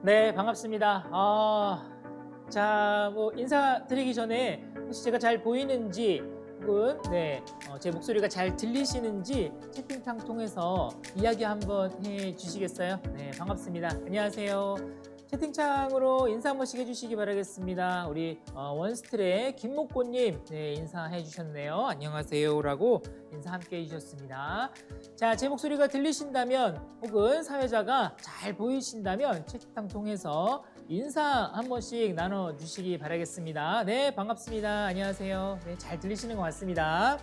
네, 반갑습니다. 자, 인사드리기 전에 혹시 제가 잘 보이는지 혹은 제 목소리가 잘 들리시는지 채팅창 통해서 이야기 한번 해주시겠어요? 네, 반갑습니다. 안녕하세요. 채팅창으로 인사 한 번씩 해주시기 바라겠습니다. 우리 원스트레 김목고님 인사해 주셨네요. 안녕하세요라고 인사 함께 해주셨습니다. 자, 제 목소리가 들리신다면 혹은 사회자가 잘 보이신다면 채팅창 통해서 인사 한 번씩 나눠주시기 바라겠습니다. 네, 반갑습니다. 안녕하세요. 네, 잘 들리시는 것 같습니다.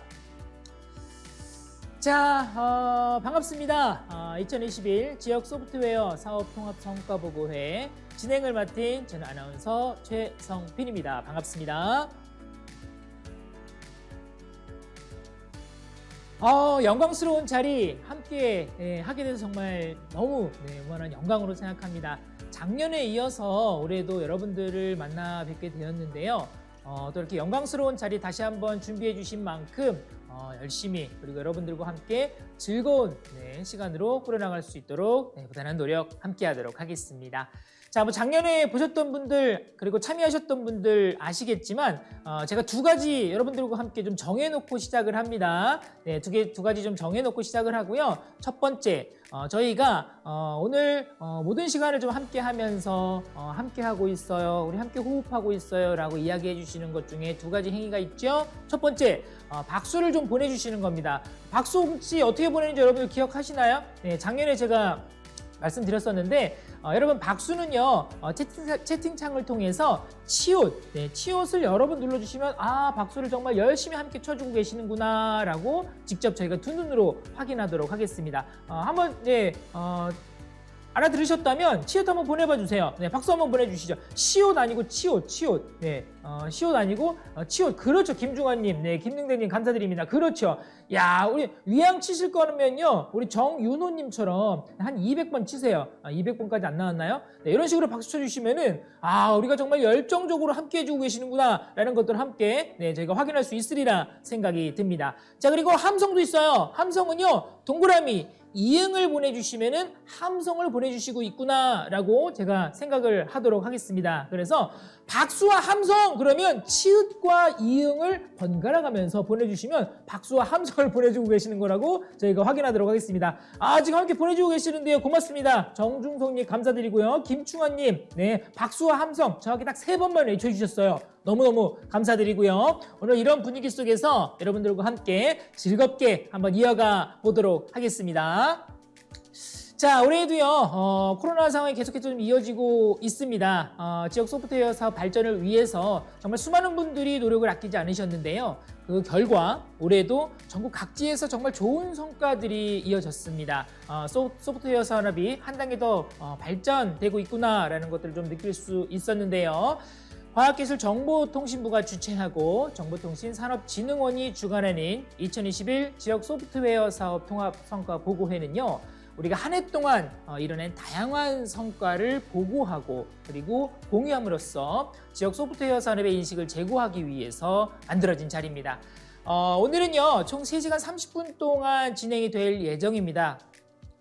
자, 반갑습니다. 2021 지역 소프트웨어 사업 통합 성과 보고회 진행을 맡은 저는 아나운서 최성필입니다. 반갑습니다. 영광스러운 자리 함께 하게 돼서 정말 너무 무한한 영광으로 생각합니다. 작년에 이어서 올해도 여러분들을 만나 뵙게 되었는데요. 또 이렇게 영광스러운 자리 다시 한번 준비해 주신 만큼 열심히 그리고 여러분들과 함께 즐거운 시간으로 꾸려나갈 수 있도록 부단한 노력 함께 하도록 하겠습니다. 자, 작년에 보셨던 분들 그리고 참여하셨던 분들 아시겠지만 제가 두 가지 여러분들과 함께 좀 정해놓고 시작을 합니다. 두 가지 좀 정해놓고 시작을 하고요. 첫 번째, 저희가 오늘 모든 시간을 좀 함께 하면서 함께 하고 있어요. 우리 함께 호흡하고 있어요. 라고 이야기해 주시는 것 중에 두 가지 행위가 있죠. 첫 번째, 박수를 좀 보내주시는 겁니다. 박수 혹시 어떻게 보내는지 여러분들 기억하시나요? 작년에 제가 말씀드렸었는데 여러분 박수는요 채팅창을 통해서 치옷을 여러 번 눌러주시면 박수를 정말 열심히 함께 쳐주고 계시는구나 라고 직접 저희가 두 눈으로 확인하도록 하겠습니다. 한번 알아들으셨다면 치옷 한번 보내봐 주세요. 박수 한번 보내주시죠. 시옷 아니고 치옷. 시옷 아니고 치옷. 그렇죠. 김중환님, 김능대님 감사드립니다. 그렇죠. 야, 우리 위양 치실 거면요, 우리 정윤호님처럼 한 200번 치세요. 200번까지 안 나왔나요? 이런 식으로 박수 쳐주시면은 우리가 정말 열정적으로 함께 해주고 계시는구나라는 것들을 함께 저희가 확인할 수 있으리라 생각이 듭니다. 자, 그리고 함성도 있어요. 함성은요, 동그라미. 이응을 보내주시면은 함성을 보내주시고 있구나라고 제가 생각을 하도록 하겠습니다. 그래서 박수와 함성 그러면 치읓과 이응을 번갈아가면서 보내주시면 박수와 함성을 보내주고 계시는 거라고 저희가 확인하도록 하겠습니다. 지금 함께 보내주고 계시는데요. 고맙습니다. 정중성님 감사드리고요. 김충환님 박수와 함성 정확히 딱 3번만 외쳐주셨어요. 너무너무 감사드리고요. 오늘 이런 분위기 속에서 여러분들과 함께 즐겁게 한번 이어가 보도록 하겠습니다. 자, 올해에도요 코로나 상황이 계속해서 좀 이어지고 있습니다. 지역 소프트웨어 사업 발전을 위해서 정말 수많은 분들이 노력을 아끼지 않으셨는데요. 그 결과 올해도 전국 각지에서 정말 좋은 성과들이 이어졌습니다. 소프트웨어 산업이 한 단계 더 발전되고 있구나라는 것들을 좀 느낄 수 있었는데요. 과학기술정보통신부가 주최하고 정보통신산업진흥원이 주관하는 2021 지역 소프트웨어 사업 통합 성과 보고회는요. 우리가 한 해 동안 이뤄낸 다양한 성과를 보고하고 그리고 공유함으로써 지역 소프트웨어 산업의 인식을 제고하기 위해서 만들어진 자리입니다. 오늘은요. 총 3시간 30분 동안 진행이 될 예정입니다.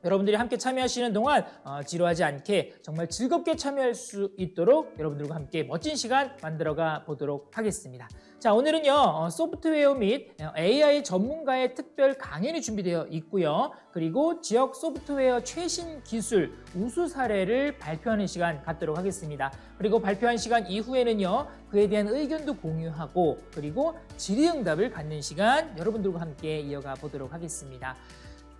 여러분들이 함께 참여하시는 동안 지루하지 않게 정말 즐겁게 참여할 수 있도록 여러분들과 함께 멋진 시간 만들어가 보도록 하겠습니다. 자, 오늘은요 소프트웨어 및 AI 전문가의 특별 강연이 준비되어 있고요. 그리고 지역 소프트웨어 최신 기술 우수 사례를 발표하는 시간 갖도록 하겠습니다. 그리고 발표한 시간 이후에는요 그에 대한 의견도 공유하고 그리고 질의응답을 갖는 시간 여러분들과 함께 이어가 보도록 하겠습니다.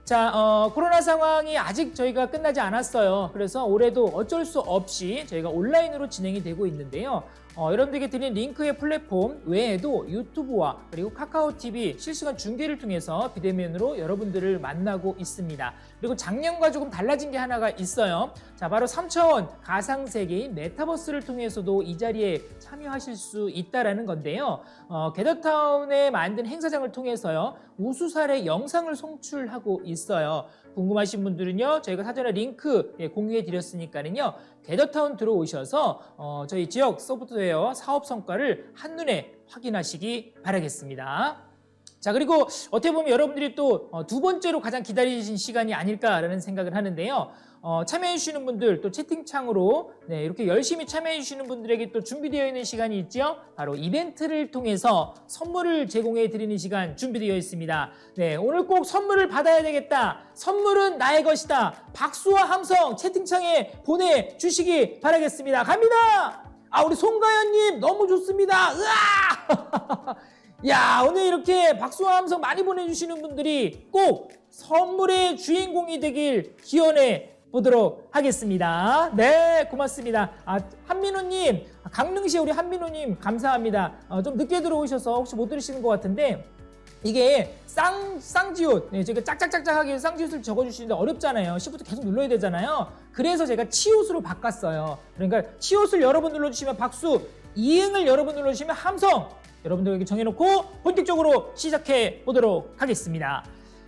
자, 코로나 상황이 아직 저희가 끝나지 않았어요. 그래서 올해도 어쩔 수 없이 저희가 온라인으로 진행이 되고 있는데요. 여러분들에게 드린 링크의 플랫폼 외에도 유튜브와 그리고 카카오TV 실시간 중계를 통해서 비대면으로 여러분들을 만나고 있습니다. 그리고 작년과 조금 달라진 게 하나가 있어요. 자, 바로 3차원 가상세계인 메타버스를 통해서도 이 자리에 참여하실 수 있다라는 건데요. 게더타운에 만든 행사장을 통해서요. 우수 사례 영상을 송출하고 있어요. 궁금하신 분들은요. 저희가 사전에 링크 공유해 드렸으니까는요. 게더타운 들어오셔서 저희 지역 소프트웨어 사업 성과를 한눈에 확인하시기 바라겠습니다. 자, 그리고 어떻게 보면 여러분들이 또 두 번째로 가장 기다리신 시간이 아닐까라는 생각을 하는데요. 참여해 주시는 분들 또 채팅창으로 네, 이렇게 열심히 참여해 주시는 분들에게 또 준비되어 있는 시간이 있죠. 바로 이벤트를 통해서 선물을 제공해 드리는 시간 준비되어 있습니다. 네, 오늘 꼭 선물을 받아야 되겠다. 선물은 나의 것이다. 박수와 함성 채팅창에 보내주시기 바라겠습니다. 갑니다. 아, 우리 송가연님 너무 좋습니다. 으아! 야, 오늘 이렇게 박수와 함성 많이 보내주시는 분들이 꼭 선물의 주인공이 되길 기원해 보도록 하겠습니다. 네, 고맙습니다. 아, 한민호님, 강릉시 우리 한민호님 감사합니다. 좀 늦게 들어오셔서 혹시 못 들으시는 것 같은데 이게 쌍지옷, 네, 제가 짝짝짝짝하게 쌍지옷을 적어주시는데 어렵잖아요. 시프트 계속 눌러야 되잖아요. 그래서 제가 치옷으로 바꿨어요. 그러니까 치옷을 여러 번 눌러주시면 박수, 이응을 여러 번 눌러주시면 함성, 여러분들에게 정해놓고 본격적으로 시작해 보도록 하겠습니다.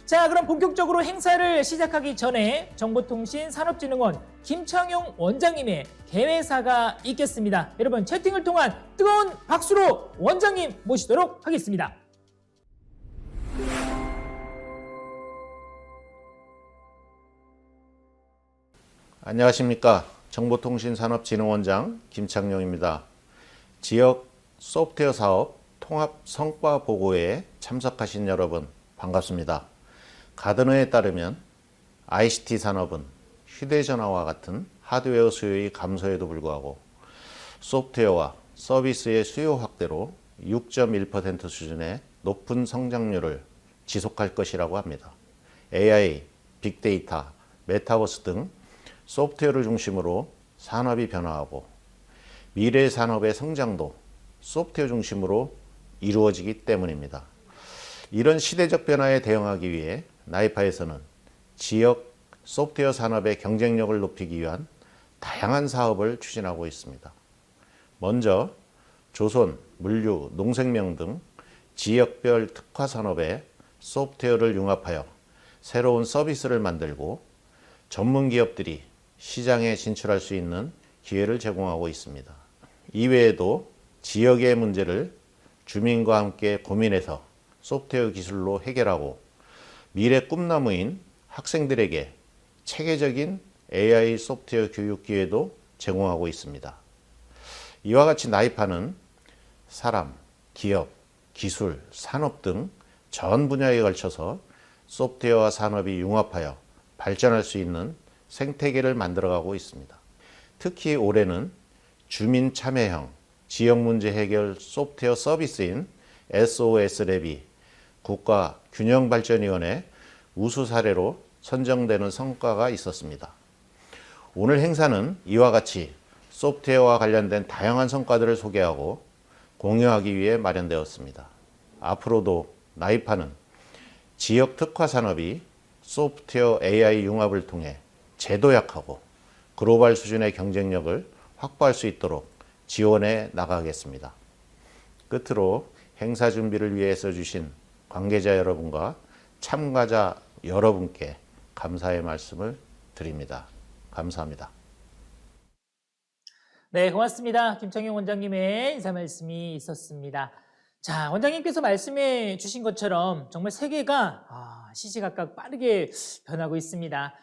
자, 그럼 본격적으로 행사를 시작하기 전에 정보통신 산업진흥원 김창용 원장님의 개회사가 있겠습니다. 여러분 채팅을 통한 뜨거운 박수로 원장님 모시도록 하겠습니다. 안녕하십니까. 정보통신산업진흥원장 김창용입니다. 지역 소프트웨어 사업 통합 성과 보고회에 참석하신 여러분 반갑습니다. 가드너에 따르면 ICT 산업은 휴대전화와 같은 하드웨어 수요의 감소에도 불구하고 소프트웨어와 서비스의 수요 확대로 6.1% 수준의 높은 성장률을 지속할 것이라고 합니다. AI, 빅데이터, 메타버스 등 소프트웨어를 중심으로 산업이 변화하고 미래 산업의 성장도 소프트웨어 중심으로 이루어지기 때문입니다. 이런 시대적 변화에 대응하기 위해 나이파에서는 지역 소프트웨어 산업의 경쟁력을 높이기 위한 다양한 사업을 추진하고 있습니다. 먼저 조선, 물류, 농생명 등 지역별 특화 산업에 소프트웨어를 융합하여 새로운 서비스를 만들고 전문 기업들이 시장에 진출할 수 있는 기회를 제공하고 있습니다. 이외에도 지역의 문제를 주민과 함께 고민해서 소프트웨어 기술로 해결하고 미래 꿈나무인 학생들에게 체계적인 AI 소프트웨어 교육 기회도 제공하고 있습니다. 이와 같이 나이파는 사람, 기업, 기술, 산업 등 전 분야에 걸쳐서 소프트웨어와 산업이 융합하여 발전할 수 있는 생태계를 만들어가고 있습니다. 특히 올해는 주민 참여형 지역 문제 해결 소프트웨어 서비스인 SOS랩이 국가균형발전위원회 우수 사례로 선정되는 성과가 있었습니다. 오늘 행사는 이와 같이 소프트웨어와 관련된 다양한 성과들을 소개하고 공유하기 위해 마련되었습니다. 앞으로도 나이파는 지역 특화 산업이 소프트웨어 AI 융합을 통해 재도약하고 글로벌 수준의 경쟁력을 확보할 수 있도록 지원해 나가겠습니다. 끝으로 행사 준비를 위해 써주신 관계자 여러분과 참가자 여러분께 감사의 말씀을 드립니다. 감사합니다. 네, 고맙습니다. 김창용 원장님의 인사 말씀이 있었습니다. 자, 원장님께서 말씀해 주신 것처럼 정말 세계가 시시각각 빠르게 변하고 있습니다.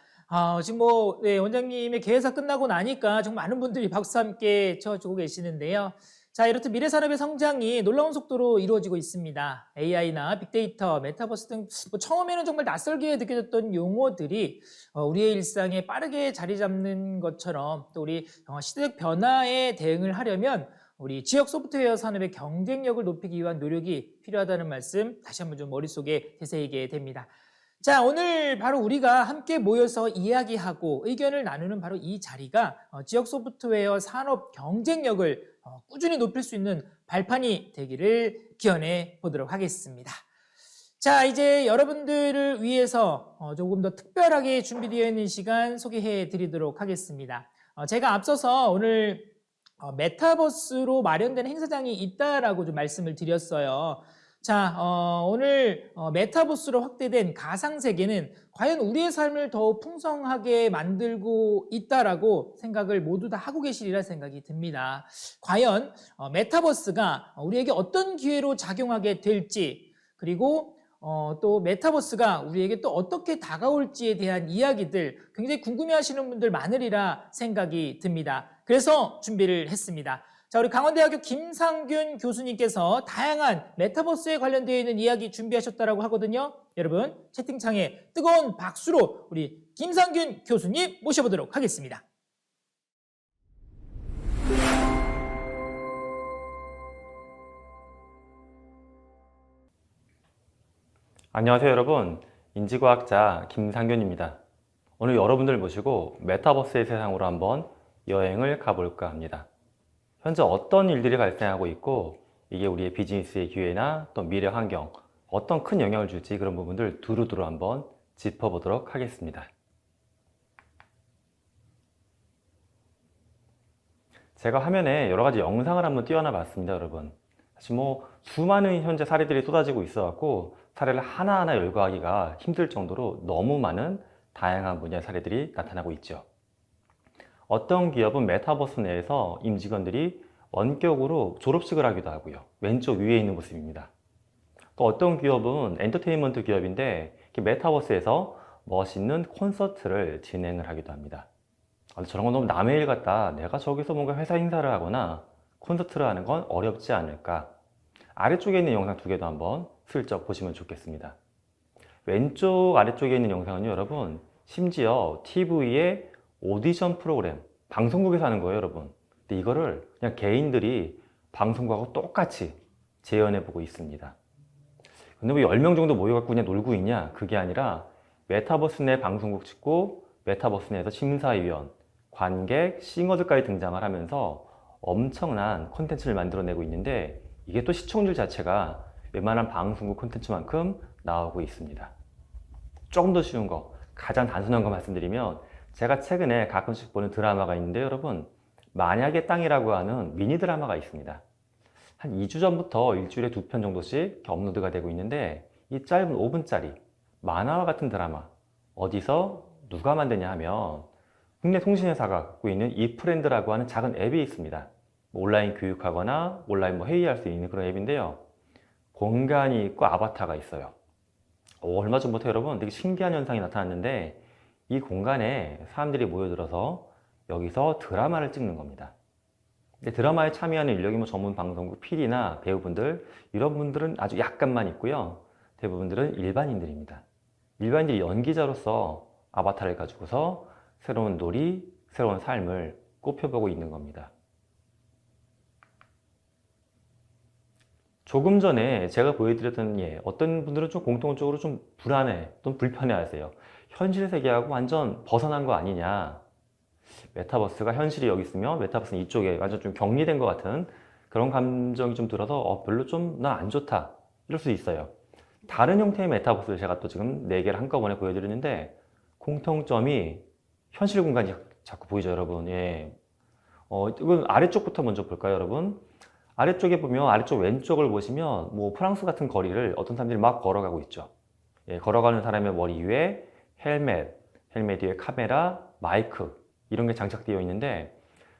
지금 네, 원장님의 개회사 끝나고 나니까 정말 많은 분들이 박수 함께 쳐주고 계시는데요. 자, 이렇듯 미래 산업의 성장이 놀라운 속도로 이루어지고 있습니다. AI나 빅데이터, 메타버스 등 처음에는 정말 낯설게 느껴졌던 용어들이 우리의 일상에 빠르게 자리 잡는 것처럼 또 우리 시대적 변화에 대응을 하려면 우리 지역 소프트웨어 산업의 경쟁력을 높이기 위한 노력이 필요하다는 말씀 다시 한번 좀 머릿속에 되새기게 됩니다. 자, 오늘 바로 우리가 함께 모여서 이야기하고 의견을 나누는 바로 이 자리가 지역 소프트웨어 산업 경쟁력을 꾸준히 높일 수 있는 발판이 되기를 기원해 보도록 하겠습니다. 자, 이제 여러분들을 위해서 조금 더 특별하게 준비되어 있는 시간 소개해 드리도록 하겠습니다. 제가 앞서서 오늘 메타버스로 마련된 행사장이 있다라고 좀 말씀을 드렸어요. 자, 오늘 메타버스로 확대된 가상세계는 과연 우리의 삶을 더 풍성하게 만들고 있다라고 생각을 모두 다 하고 계시리라 생각이 듭니다. 과연 메타버스가 우리에게 어떤 기회로 작용하게 될지, 그리고 또 메타버스가 우리에게 또 어떻게 다가올지에 대한 이야기들 굉장히 궁금해하시는 분들 많으리라 생각이 듭니다. 그래서 준비를 했습니다. 자, 우리 강원대학교 김상균 교수님께서 다양한 메타버스에 관련되어 있는 이야기 준비하셨다고 하거든요. 여러분 채팅창에 뜨거운 박수로 우리 김상균 교수님 모셔보도록 하겠습니다. 안녕하세요 여러분, 인지과학자 김상균입니다. 오늘 여러분들 모시고 메타버스의 세상으로 한번 여행을 가볼까 합니다. 현재 어떤 일들이 발생하고 있고 이게 우리의 비즈니스의 기회나 또 미래 환경 어떤 큰 영향을 줄지 그런 부분들 두루두루 한번 짚어보도록 하겠습니다. 제가 화면에 여러 가지 영상을 한번 띄워놔 봤습니다 여러분. 사실 수많은 현재 사례들이 쏟아지고 있어 갖고 사례를 하나하나 열거하기가 힘들 정도로 너무 많은 다양한 분야의 사례들이 나타나고 있죠. 어떤 기업은 메타버스 내에서 임직원들이 원격으로 졸업식을 하기도 하고요. 왼쪽 위에 있는 모습입니다. 또 어떤 기업은 엔터테인먼트 기업인데 메타버스에서 멋있는 콘서트를 진행을 하기도 합니다. 저런 건 너무 남의 일 같다. 내가 저기서 뭔가 회사 행사를 하거나 콘서트를 하는 건 어렵지 않을까. 아래쪽에 있는 영상 두 개도 한번 슬쩍 보시면 좋겠습니다. 왼쪽 아래쪽에 있는 영상은요 여러분, 심지어 TV의 오디션 프로그램 방송국에서 하는 거예요 여러분. 근데 이거를 그냥 개인들이 방송국하고 똑같이 재현해 보고 있습니다. 근데 10명 정도 모여갖고 그냥 놀고 있냐? 그게 아니라 메타버스 내 방송국 찍고 메타버스 내에서 심사위원, 관객, 싱어들까지 등장을 하면서 엄청난 콘텐츠를 만들어내고 있는데 이게 또 시청률 자체가 웬만한 방송국 콘텐츠만큼 나오고 있습니다. 조금 더 쉬운 거, 가장 단순한 거 말씀드리면 제가 최근에 가끔씩 보는 드라마가 있는데 여러분, 만약의 땅이라고 하는 미니 드라마가 있습니다. 한 2주 전부터 일주일에 2편 정도씩 업로드가 되고 있는데 이 짧은 5분짜리 만화와 같은 드라마 어디서 누가 만드냐 하면 국내 통신회사가 갖고 있는 이프렌드라고 하는 작은 앱이 있습니다. 온라인 교육하거나 온라인 회의할 수 있는 그런 앱인데요. 공간이 있고 아바타가 있어요. 얼마 전부터 여러분 되게 신기한 현상이 나타났는데 이 공간에 사람들이 모여들어서 여기서 드라마를 찍는 겁니다. 근데 드라마에 참여하는 인력이 전문 방송국 PD나 배우분들 이런 분들은 아주 약간만 있고요. 대부분들은 일반인들입니다. 일반인들이 연기자로서 아바타를 가지고서 새로운 놀이, 새로운 삶을 꼽혀보고 있는 겁니다. 조금 전에 제가 보여드렸던 어떤 분들은 좀 공통적으로 좀 불안해, 좀 불편해 하세요. 현실 세계하고 완전 벗어난 거 아니냐. 메타버스가 현실이 여기 있으면 메타버스는 이쪽에 완전 좀 격리된 것 같은 그런 감정이 좀 들어서 별로 좀 난 안 좋다. 이럴 수 있어요. 다른 형태의 메타버스를 제가 또 지금 4개를 한꺼번에 보여드리는데 공통점이 현실 공간이 자꾸 보이죠 여러분. 이건 아래쪽부터 먼저 볼까요 여러분? 아래쪽에 보면 아래쪽 왼쪽을 보시면 프랑스 같은 거리를 어떤 사람들이 막 걸어가고 있죠. 걸어가는 사람의 머리 위에 헬멧 위에 카메라, 마이크 이런 게 장착되어 있는데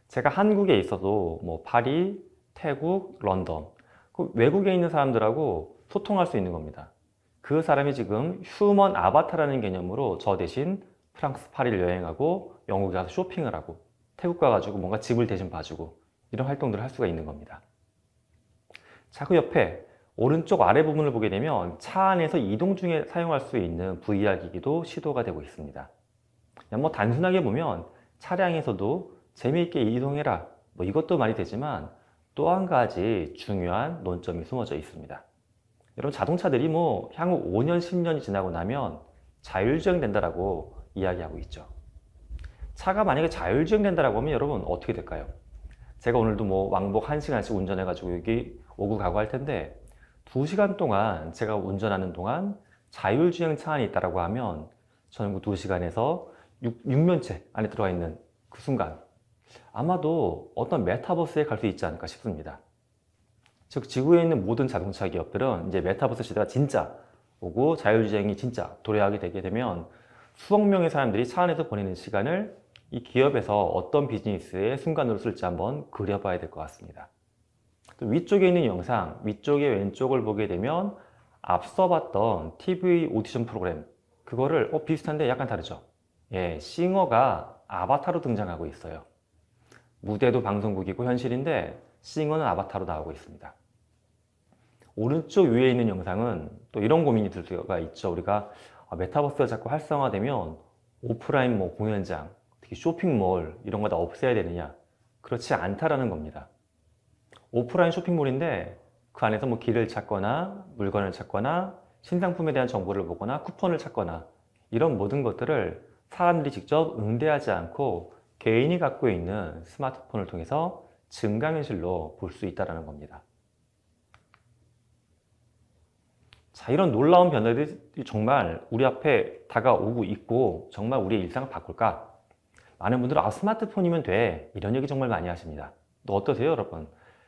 제가 한국에 있어도 파리, 태국, 런던 그 외국에 있는 사람들하고 소통할 수 있는 겁니다. 그 사람이 지금 휴먼 아바타라는 개념으로 저 대신 프랑스 파리를 여행하고 영국에 가서 쇼핑을 하고 태국 가가지고 뭔가 집을 대신 봐주고 이런 활동들을 할 수가 있는 겁니다. 자, 그 옆에 오른쪽 아래 부분을 보게 되면 차 안에서 이동 중에 사용할 수 있는 VR 기기도 시도가 되고 있습니다. 그냥 단순하게 보면 차량에서도 재미있게 이동해라 이것도 말이 되지만 또 한 가지 중요한 논점이 숨어져 있습니다. 여러분 자동차들이 향후 5년, 10년이 지나고 나면 자율주행 된다라고 이야기하고 있죠. 차가 만약에 자율주행 된다라고 하면 여러분 어떻게 될까요? 제가 오늘도 왕복 1시간씩 운전해가지고 여기 오고 가고 할 텐데 2시간 동안 제가 운전하는 동안 자율주행 차 안에 있다라고 하면 저는 그 2시간에서 6년째 안에 들어가 있는 그 순간 아마도 어떤 메타버스에 갈 수 있지 않을까 싶습니다. 즉 지구에 있는 모든 자동차 기업들은 이제 메타버스 시대가 진짜 오고 자율주행이 진짜 도래하게 되게 되면 수억 명의 사람들이 차 안에서 보내는 시간을 이 기업에서 어떤 비즈니스의 순간으로 쓸지 한번 그려봐야 될 것 같습니다. 또 위쪽에 있는 영상, 위쪽에 왼쪽을 보게 되면 앞서 봤던 TV 오디션 프로그램 그거를 비슷한데 약간 다르죠. 예, 싱어가 아바타로 등장하고 있어요. 무대도 방송국이고 현실인데 싱어는 아바타로 나오고 있습니다. 오른쪽 위에 있는 영상은 또 이런 고민이 들 수가 있죠. 우리가 메타버스가 자꾸 활성화되면 오프라인 뭐 공연장, 특히 쇼핑몰 이런 거 다 없애야 되느냐? 그렇지 않다라는 겁니다. 오프라인 쇼핑몰인데 그 안에서 뭐 길을 찾거나 물건을 찾거나 신상품에 대한 정보를 보거나 쿠폰을 찾거나 이런 모든 것들을 사람들이 직접 응대하지 않고 개인이 갖고 있는 스마트폰을 통해서 증강현실로 볼 수 있다는 겁니다. 자, 이런 놀라운 변화들이 정말 우리 앞에 다가오고 있고 정말 우리의 일상을 바꿀까? 많은 분들은 스마트폰이면 돼 이런 얘기 정말 많이 하십니다. 또 어떠세요, 여러분?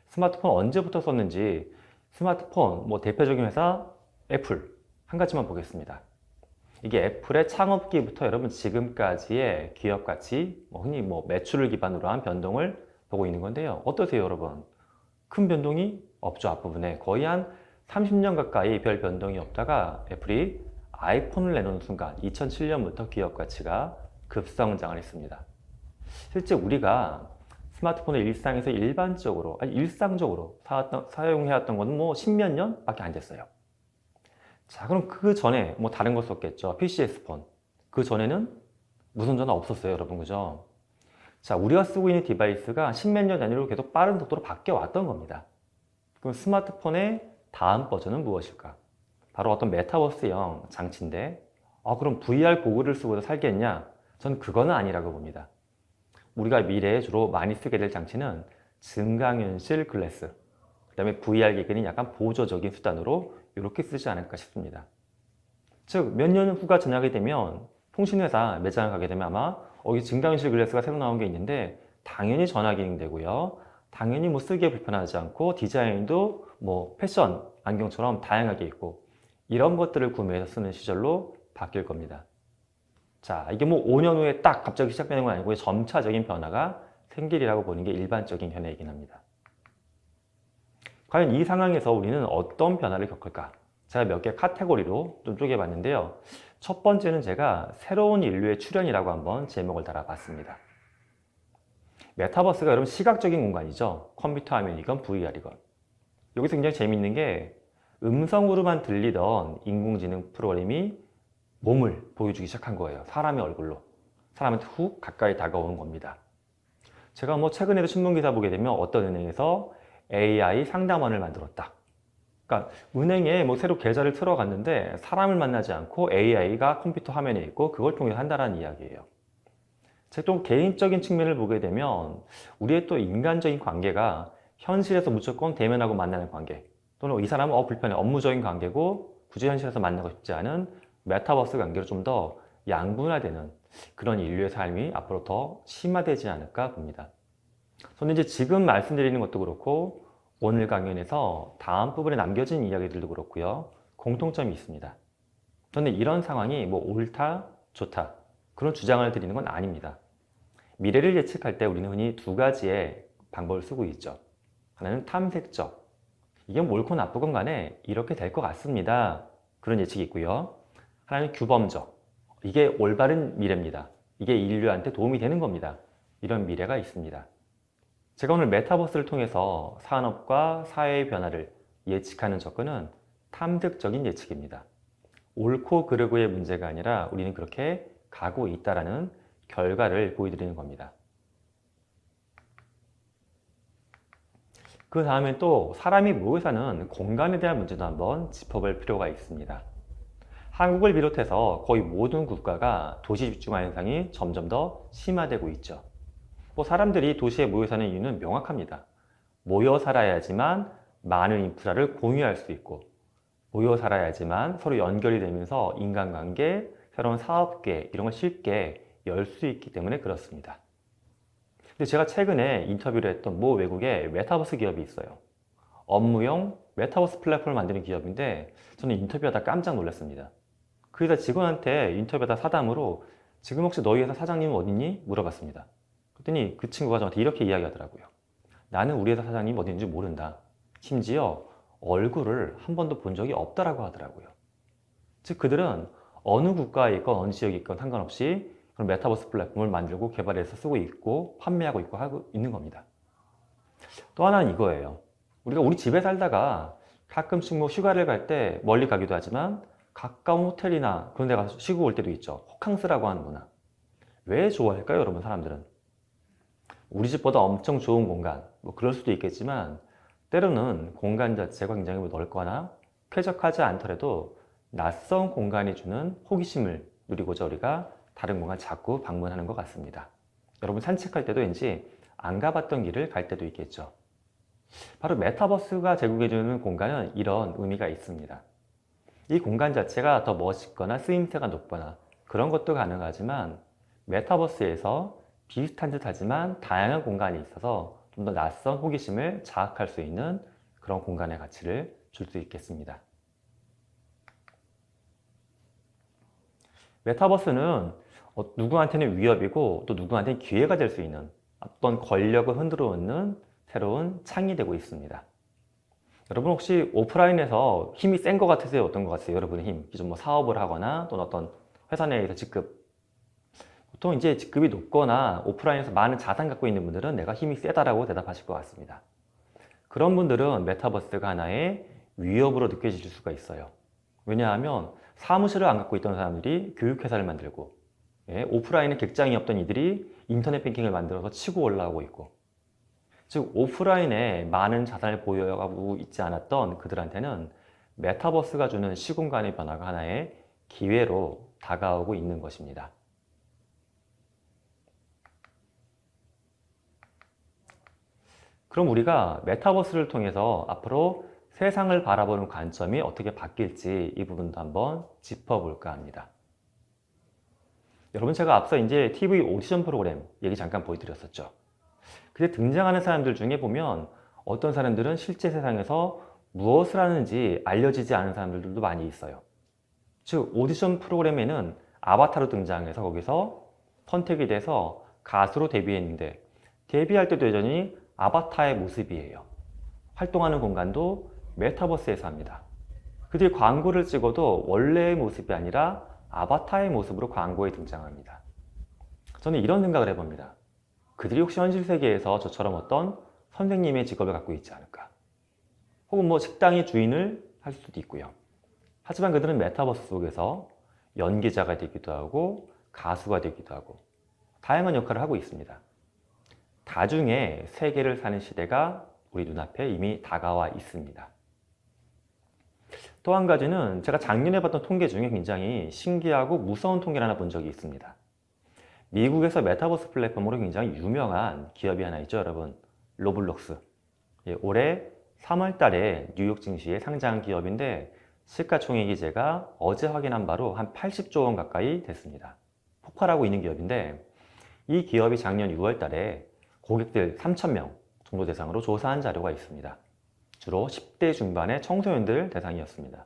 스마트폰 언제부터 썼는지 스마트폰 뭐 대표적인 회사 애플 한 가지만 보겠습니다. 이게 애플의 창업기부터 여러분 지금까지의 기업 가치, 흔히 매출을 기반으로 한 변동을 보고 있는 건데요. 어떠세요, 여러분? 큰 변동이 없죠. 앞부분에 거의 한 30년 가까이 별 변동이 없다가 애플이 아이폰을 내놓는 순간 2007년부터 기업 가치가 급성장을 했습니다. 실제 우리가 스마트폰을 일상에서 일상적으로 사용해왔던 것은 뭐 10몇 년밖에 안 됐어요. 자, 그럼 그 전에 뭐 다른 거 썼겠죠. PCS폰. 그 전에는 무선 전화 없었어요, 여러분. 그죠? 자, 우리가 쓰고 있는 디바이스가 10몇 년 단위로 계속 빠른 속도로 바뀌어 왔던 겁니다. 그럼 스마트폰의 다음 버전은 무엇일까? 바로 어떤 메타버스형 장치인데, 그럼 VR 고글을 쓰고도 살겠냐? 전 그거는 아니라고 봅니다. 우리가 미래에 주로 많이 쓰게 될 장치는 증강현실 글래스, 그 다음에 VR 기기는 약간 보조적인 수단으로 이렇게 쓰지 않을까 싶습니다. 즉, 몇 년 후가 지나게 되면 통신회사 매장을 가게 되면 아마 이 증강현실 글래스가 새로 나온 게 있는데 당연히 전화 기능 되고요. 당연히 뭐 쓰기에 불편하지 않고 디자인도 뭐 패션 안경처럼 다양하게 있고 이런 것들을 구매해서 쓰는 시절로 바뀔 겁니다. 자, 이게 뭐 5년 후에 딱 갑자기 시작되는 건 아니고 점차적인 변화가 생기리라고 보는 게 일반적인 견해이긴 합니다. 과연 이 상황에서 우리는 어떤 변화를 겪을까? 제가 몇 개 카테고리로 좀 쪼개봤는데요. 첫 번째는 제가 새로운 인류의 출현이라고 한번 제목을 달아봤습니다. 메타버스가 여러분 시각적인 공간이죠. 컴퓨터 화면이건 VR이건. 여기서 굉장히 재밌는 게 음성으로만 들리던 인공지능 프로그램이 몸을 보여주기 시작한 거예요. 사람의 얼굴로. 사람한테 훅 가까이 다가오는 겁니다. 제가 뭐 최근에도 신문기사 보게 되면 어떤 은행에서 AI 상담원을 만들었다. 그러니까 은행에 뭐 새로 계좌를 틀어갔는데 사람을 만나지 않고 AI가 컴퓨터 화면에 있고 그걸 통해서 한다는 이야기예요. 제가 또 개인적인 측면을 보게 되면 우리의 또 인간적인 관계가 현실에서 무조건 대면하고 만나는 관계 또는 이 사람은 불편해 업무적인 관계고 굳이 현실에서 만나고 싶지 않은 메타버스 관계로 좀 더 양분화되는 그런 인류의 삶이 앞으로 더 심화되지 않을까 봅니다. 저는 이제 지금 말씀드리는 것도 그렇고 오늘 강연에서 다음 부분에 남겨진 이야기들도 그렇고요. 공통점이 있습니다. 저는 이런 상황이 뭐 옳다, 좋다 그런 주장을 드리는 건 아닙니다. 미래를 예측할 때 우리는 흔히 두 가지의 방법을 쓰고 있죠. 하나는 탐색적. 이게 옳고 나쁘건 간에 이렇게 될 것 같습니다. 그런 예측이 있고요. 하나는 규범적. 이게 올바른 미래입니다. 이게 인류한테 도움이 되는 겁니다. 이런 미래가 있습니다. 제가 오늘 메타버스를 통해서 산업과 사회의 변화를 예측하는 접근은 탐색적인 예측입니다. 옳고 그르고의 문제가 아니라 우리는 그렇게 가고 있다는 결과를 보여드리는 겁니다. 그 다음에 또 사람이 모여 사는 공간에 대한 문제도 한번 짚어볼 필요가 있습니다. 한국을 비롯해서 거의 모든 국가가 도시 집중화 현상이 점점 더 심화되고 있죠. 사람들이 도시에 모여 사는 이유는 명확합니다. 모여 살아야지만 많은 인프라를 공유할 수 있고 모여 살아야지만 서로 연결이 되면서 인간관계, 새로운 사업계 이런 걸 쉽게 열 수 있기 때문에 그렇습니다. 근데 제가 최근에 인터뷰를 했던 모 외국의 메타버스 기업이 있어요. 업무용 메타버스 플랫폼을 만드는 기업인데 저는 인터뷰하다 깜짝 놀랐습니다. 그 회사 직원한테 인터뷰하다 사담으로 지금 혹시 너희 회사 사장님은 어딨니? 물어봤습니다. 그랬더니 그 친구가 저한테 이렇게 이야기하더라고요. 나는 우리 회사 사장님 어디 있는지 모른다. 심지어 얼굴을 한 번도 본 적이 없다라고 하더라고요. 즉 그들은 어느 국가에 있건 어느 지역에 있건 상관없이 그런 메타버스 플랫폼을 만들고 개발해서 쓰고 있고 판매하고 있고 하고 있는 겁니다. 또 하나는 이거예요. 우리가 우리 집에 살다가 가끔씩 뭐 휴가를 갈 때 멀리 가기도 하지만 가까운 호텔이나 그런 데 가서 쉬고 올 때도 있죠. 호캉스라고 하는 문화. 왜 좋아할까요, 여러분? 사람들은 우리 집보다 엄청 좋은 공간, 뭐 그럴 수도 있겠지만 때로는 공간 자체가 굉장히 넓거나 쾌적하지 않더라도 낯선 공간이 주는 호기심을 누리고자 우리가 다른 공간 자꾸 방문하는 것 같습니다. 여러분 산책할 때도 왠지 안 가봤던 길을 갈 때도 있겠죠. 바로 메타버스가 제공해주는 공간은 이런 의미가 있습니다. 이 공간 자체가 더 멋있거나 쓰임새가 높거나 그런 것도 가능하지만 메타버스에서 비슷한 듯 하지만 다양한 공간이 있어서 좀 더 낯선 호기심을 자극할 수 있는 그런 공간의 가치를 줄 수 있겠습니다. 메타버스는 누구한테는 위협이고 또 누구한테는 기회가 될 수 있는 어떤 권력을 흔들어 놓는 새로운 창이 되고 있습니다. 여러분 혹시 오프라인에서 힘이 센 것 같으세요? 어떤 것 같으세요? 여러분의 힘, 기존 뭐 사업을 하거나 또는 어떤 회사 내에서 직급 보통 이제 직급이 높거나 오프라인에서 많은 자산 갖고 있는 분들은 내가 힘이 세다라고 대답하실 것 같습니다. 그런 분들은 메타버스가 하나의 위협으로 느껴질 수가 있어요. 왜냐하면 사무실을 안 갖고 있던 사람들이 교육회사를 만들고 오프라인에 객장이 없던 이들이 인터넷 뱅킹을 만들어서 치고 올라오고 있고 즉 오프라인에 많은 자산을 보유하고 있지 않았던 그들한테는 메타버스가 주는 시공간의 변화가 하나의 기회로 다가오고 있는 것입니다. 그럼 우리가 메타버스를 통해서 앞으로 세상을 바라보는 관점이 어떻게 바뀔지 이 부분도 한번 짚어볼까 합니다. 여러분 제가 앞서 이제 TV 오디션 프로그램 얘기 잠깐 보여드렸었죠. 그때 등장하는 사람들 중에 보면 어떤 사람들은 실제 세상에서 무엇을 하는지 알려지지 않은 사람들도 많이 있어요. 즉 오디션 프로그램에는 아바타로 등장해서 거기서 선택이 돼서 가수로 데뷔했는데 데뷔할 때도 여전히 아바타의 모습이에요. 활동하는 공간도 메타버스에서 합니다. 그들이 광고를 찍어도 원래의 모습이 아니라 아바타의 모습으로 광고에 등장합니다. 저는 이런 생각을 해봅니다. 그들이 혹시 현실 세계에서 저처럼 어떤 선생님의 직업을 갖고 있지 않을까? 혹은 뭐 식당의 주인을 할 수도 있고요. 하지만 그들은 메타버스 속에서 연기자가 되기도 하고 가수가 되기도 하고 다양한 역할을 하고 있습니다. 다중의 세계를 사는 시대가 우리 눈앞에 이미 다가와 있습니다. 또 한 가지는 제가 작년에 봤던 통계 중에 굉장히 신기하고 무서운 통계를 하나 본 적이 있습니다. 미국에서 메타버스 플랫폼으로 굉장히 유명한 기업이 하나 있죠, 여러분. 로블록스. 올해 3월 달에 뉴욕 증시에 상장한 기업인데 시가총액이 제가 어제 확인한 바로 한 80조 원 가까이 됐습니다. 폭발하고 있는 기업인데 이 기업이 작년 6월 달에 고객들 3,000명 정도 대상으로 조사한 자료가 있습니다. 주로 10대 중반의 청소년들 대상이었습니다.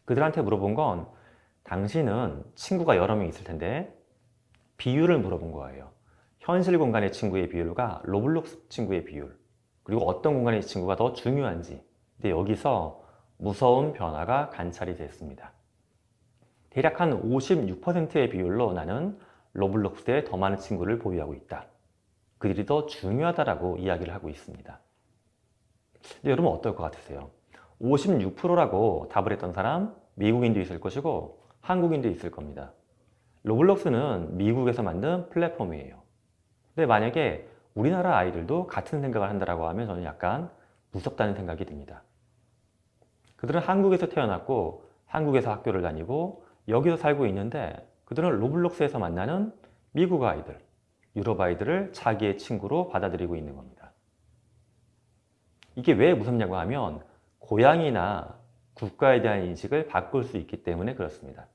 그들한테 물어본 건 당신은 친구가 여러 명 있을 텐데 비율을 물어본 거예요. 현실 공간의 친구의 비율과 로블록스 친구의 비율 그리고 어떤 공간의 친구가 더 중요한지 근데 여기서 무서운 변화가 관찰이 됐습니다. 대략 한 56%의 비율로 나는 로블록스에 더 많은 친구를 보유하고 있다. 그들이 더 중요하다라고 이야기를 하고 있습니다. 근데 여러분 어떨 것 같으세요? 56%라고 답을 했던 사람 미국인도 있을 것이고 한국인도 있을 겁니다. 로블록스는 미국에서 만든 플랫폼이에요. 근데 만약에 우리나라 아이들도 같은 생각을 한다고 하면 저는 약간 무섭다는 생각이 듭니다. 그들은 한국에서 태어났고 한국에서 학교를 다니고 여기서 살고 있는데 그들은 로블록스에서 만나는 미국 아이들, 유럽 아이들을 자기의 친구로 받아들이고 있는 겁니다. 이게 왜 무섭냐고 하면 고향이나 국가에 대한 인식을 바꿀 수 있기 때문에 그렇습니다.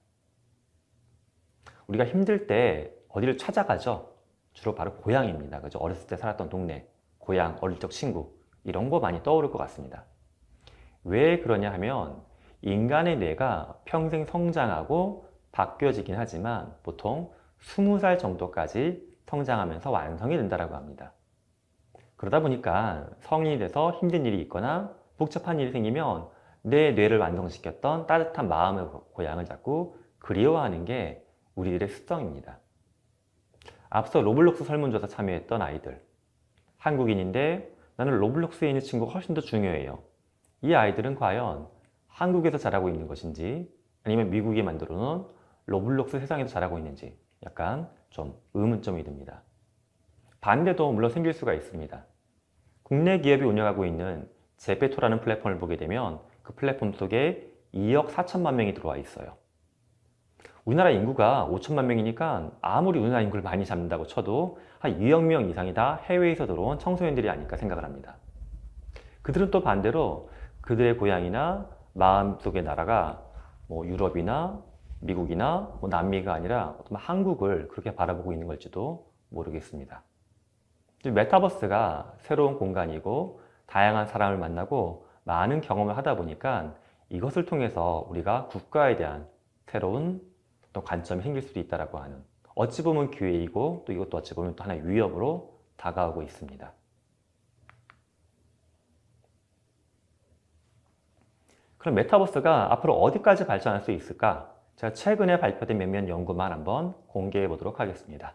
우리가 힘들 때 어디를 찾아가죠? 주로 바로 고향입니다. 그죠? 어렸을 때 살았던 동네, 고향, 어릴 적 친구 이런 거 많이 떠오를 것 같습니다. 왜 그러냐 하면 인간의 뇌가 평생 성장하고 바뀌어지긴 하지만 보통 20살 정도까지 성장하면서 완성이 된다고 합니다. 그러다 보니까 성인이 돼서 힘든 일이 있거나 복잡한 일이 생기면 내 뇌를 완성시켰던 따뜻한 마음의 고향을 자꾸 그리워하는 게 우리들의 습성입니다. 앞서 로블록스 설문조사 참여했던 아이들. 한국인인데 나는 로블록스에 있는 친구가 훨씬 더 중요해요. 이 아이들은 과연 한국에서 자라고 있는 것인지 아니면 미국이 만들어 놓은 로블록스 세상에서 자라고 있는지 약간 좀 의문점이 듭니다. 반대도 물론 생길 수가 있습니다. 국내 기업이 운영하고 있는 제페토라는 플랫폼을 보게 되면 그 플랫폼 속에 2억 4천만 명이 들어와 있어요. 우리나라 인구가 5천만 명이니까 아무리 우리나라 인구를 많이 잡는다고 쳐도 한 2억 명 이상이 다 해외에서 들어온 청소년들이 아닐까 생각을 합니다. 그들은 또 반대로 그들의 고향이나 마음속의 나라가 뭐 유럽이나 미국이나 뭐 남미가 아니라 한국을 그렇게 바라보고 있는 걸지도 모르겠습니다. 메타버스가 새로운 공간이고 다양한 사람을 만나고 많은 경험을 하다 보니까 이것을 통해서 우리가 국가에 대한 새로운 어떤 관점이 생길 수도 있다고 하는, 어찌 보면 기회이고 또 이것도 어찌 보면 또 하나의 위협으로 다가오고 있습니다. 그럼 메타버스가 앞으로 어디까지 발전할 수 있을까? 제가 최근에 발표된 몇몇 연구만 한번 공개해 보도록 하겠습니다.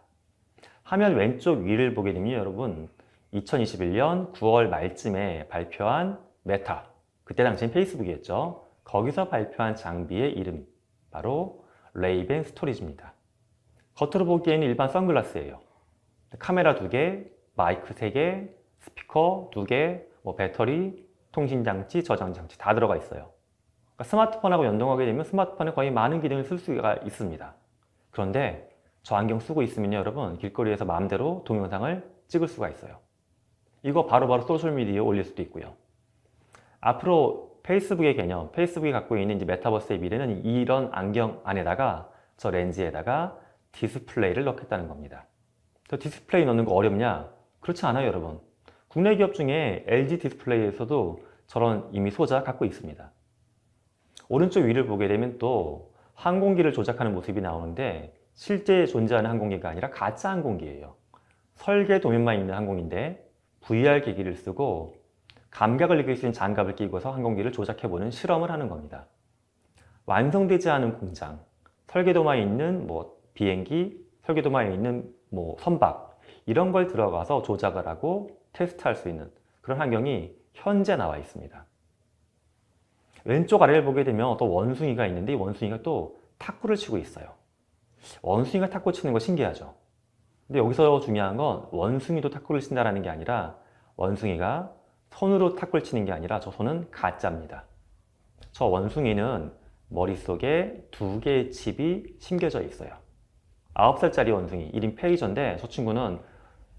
화면 왼쪽 위를 보게 되면 여러분 2021년 9월 말쯤에 발표한 메타, 그때 당시엔 페이스북이었죠. 거기서 발표한 장비의 이름 바로 레이벤 스토리지입니다. 겉으로 보기에는 일반 선글라스예요. 카메라 2개, 마이크 3개, 스피커 2개, 뭐 배터리, 통신장치, 저장장치 다 들어가 있어요. 그러니까 스마트폰하고 연동하게 되면 스마트폰에 거의 많은 기능을 쓸 수가 있습니다. 그런데 저 안경 쓰고 있으면 여러분 길거리에서 마음대로 동영상을 찍을 수가 있어요. 이거 바로바로 소셜미디어에 올릴 수도 있고요. 앞으로 페이스북의 개념, 페이스북이 갖고 있는 이제 메타버스의 미래는 이런 안경 안에다가 저 렌즈에다가 디스플레이를 넣겠다는 겁니다. 저 디스플레이 넣는 거 어렵냐? 그렇지 않아요, 여러분. 국내 기업 중에 LG 디스플레이에서도 저런 이미 소자 갖고 있습니다. 오른쪽 위를 보게 되면 또 항공기를 조작하는 모습이 나오는데 실제 존재하는 항공기가 아니라 가짜 항공기예요. 설계 도면만 있는 항공인데 VR 기기를 쓰고 감각을 느낄 수 있는 장갑을 끼고서 항공기를 조작해보는 실험을 하는 겁니다. 완성되지 않은 공장, 설계도만 있는 뭐 비행기, 설계도만 있는 뭐 선박 이런 걸 들어가서 조작을 하고 테스트할 수 있는 그런 환경이 현재 나와 있습니다. 왼쪽 아래를 보게 되면 또 원숭이가 있는데 이 원숭이가 또 탁구를 치고 있어요. 원숭이가 탁구 치는 거 신기하죠? 근데 여기서 중요한 건 원숭이도 탁구를 친다는 게 아니라 원숭이가 손으로 탁구를 치는 게 아니라 저 손은 가짜입니다. 저 원숭이는 머릿속에 2개의 칩이 심겨져 있어요. 9살짜리 원숭이, 이름 페이저인데 저 친구는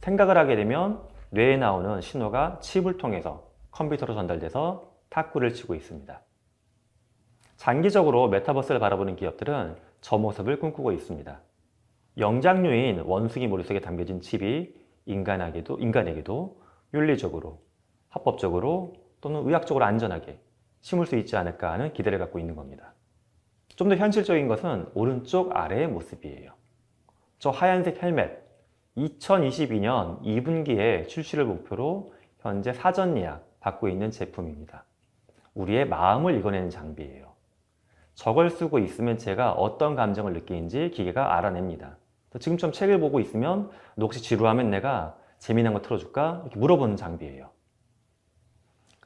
생각을 하게 되면 뇌에 나오는 신호가 칩을 통해서 컴퓨터로 전달돼서 탁구를 치고 있습니다. 장기적으로 메타버스를 바라보는 기업들은 저 모습을 꿈꾸고 있습니다. 영장류인 원숭이 머릿속에 담겨진 칩이 인간에게도 윤리적으로, 합법적으로 또는 의학적으로 안전하게 심을 수 있지 않을까 하는 기대를 갖고 있는 겁니다. 좀 더 현실적인 것은 오른쪽 아래의 모습이에요. 저 하얀색 헬멧, 2022년 2분기에 출시를 목표로 현재 사전 예약 받고 있는 제품입니다. 우리의 마음을 읽어내는 장비예요. 저걸 쓰고 있으면 제가 어떤 감정을 느끼는지 기계가 알아냅니다. 지금처럼 책을 보고 있으면 너 혹시 지루하면 내가 재미난 거 틀어줄까? 이렇게 물어보는 장비예요.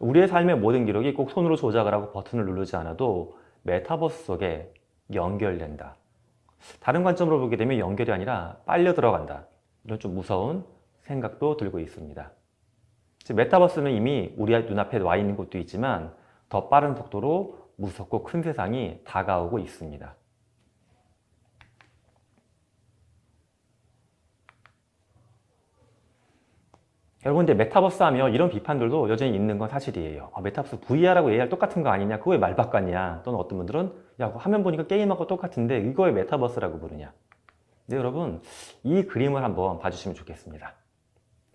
우리의 삶의 모든 기록이 꼭 손으로 조작을 하고 버튼을 누르지 않아도 메타버스 속에 연결된다. 다른 관점으로 보게 되면 연결이 아니라 빨려 들어간다. 이런 좀 무서운 생각도 들고 있습니다. 메타버스는 이미 우리 눈앞에 와 있는 곳도 있지만 더 빠른 속도로 무섭고 큰 세상이 다가오고 있습니다. 여러분, 근데 메타버스 하면 이런 비판들도 여전히 있는 건 사실이에요. 메타버스 VR하고 AR 똑같은 거 아니냐? 그거 왜 말 바꿨냐? 또는 어떤 분들은 야, 화면 보니까 게임하고 똑같은데 이거 왜 메타버스라고 부르냐? 근데 여러분, 이 그림을 한번 봐주시면 좋겠습니다.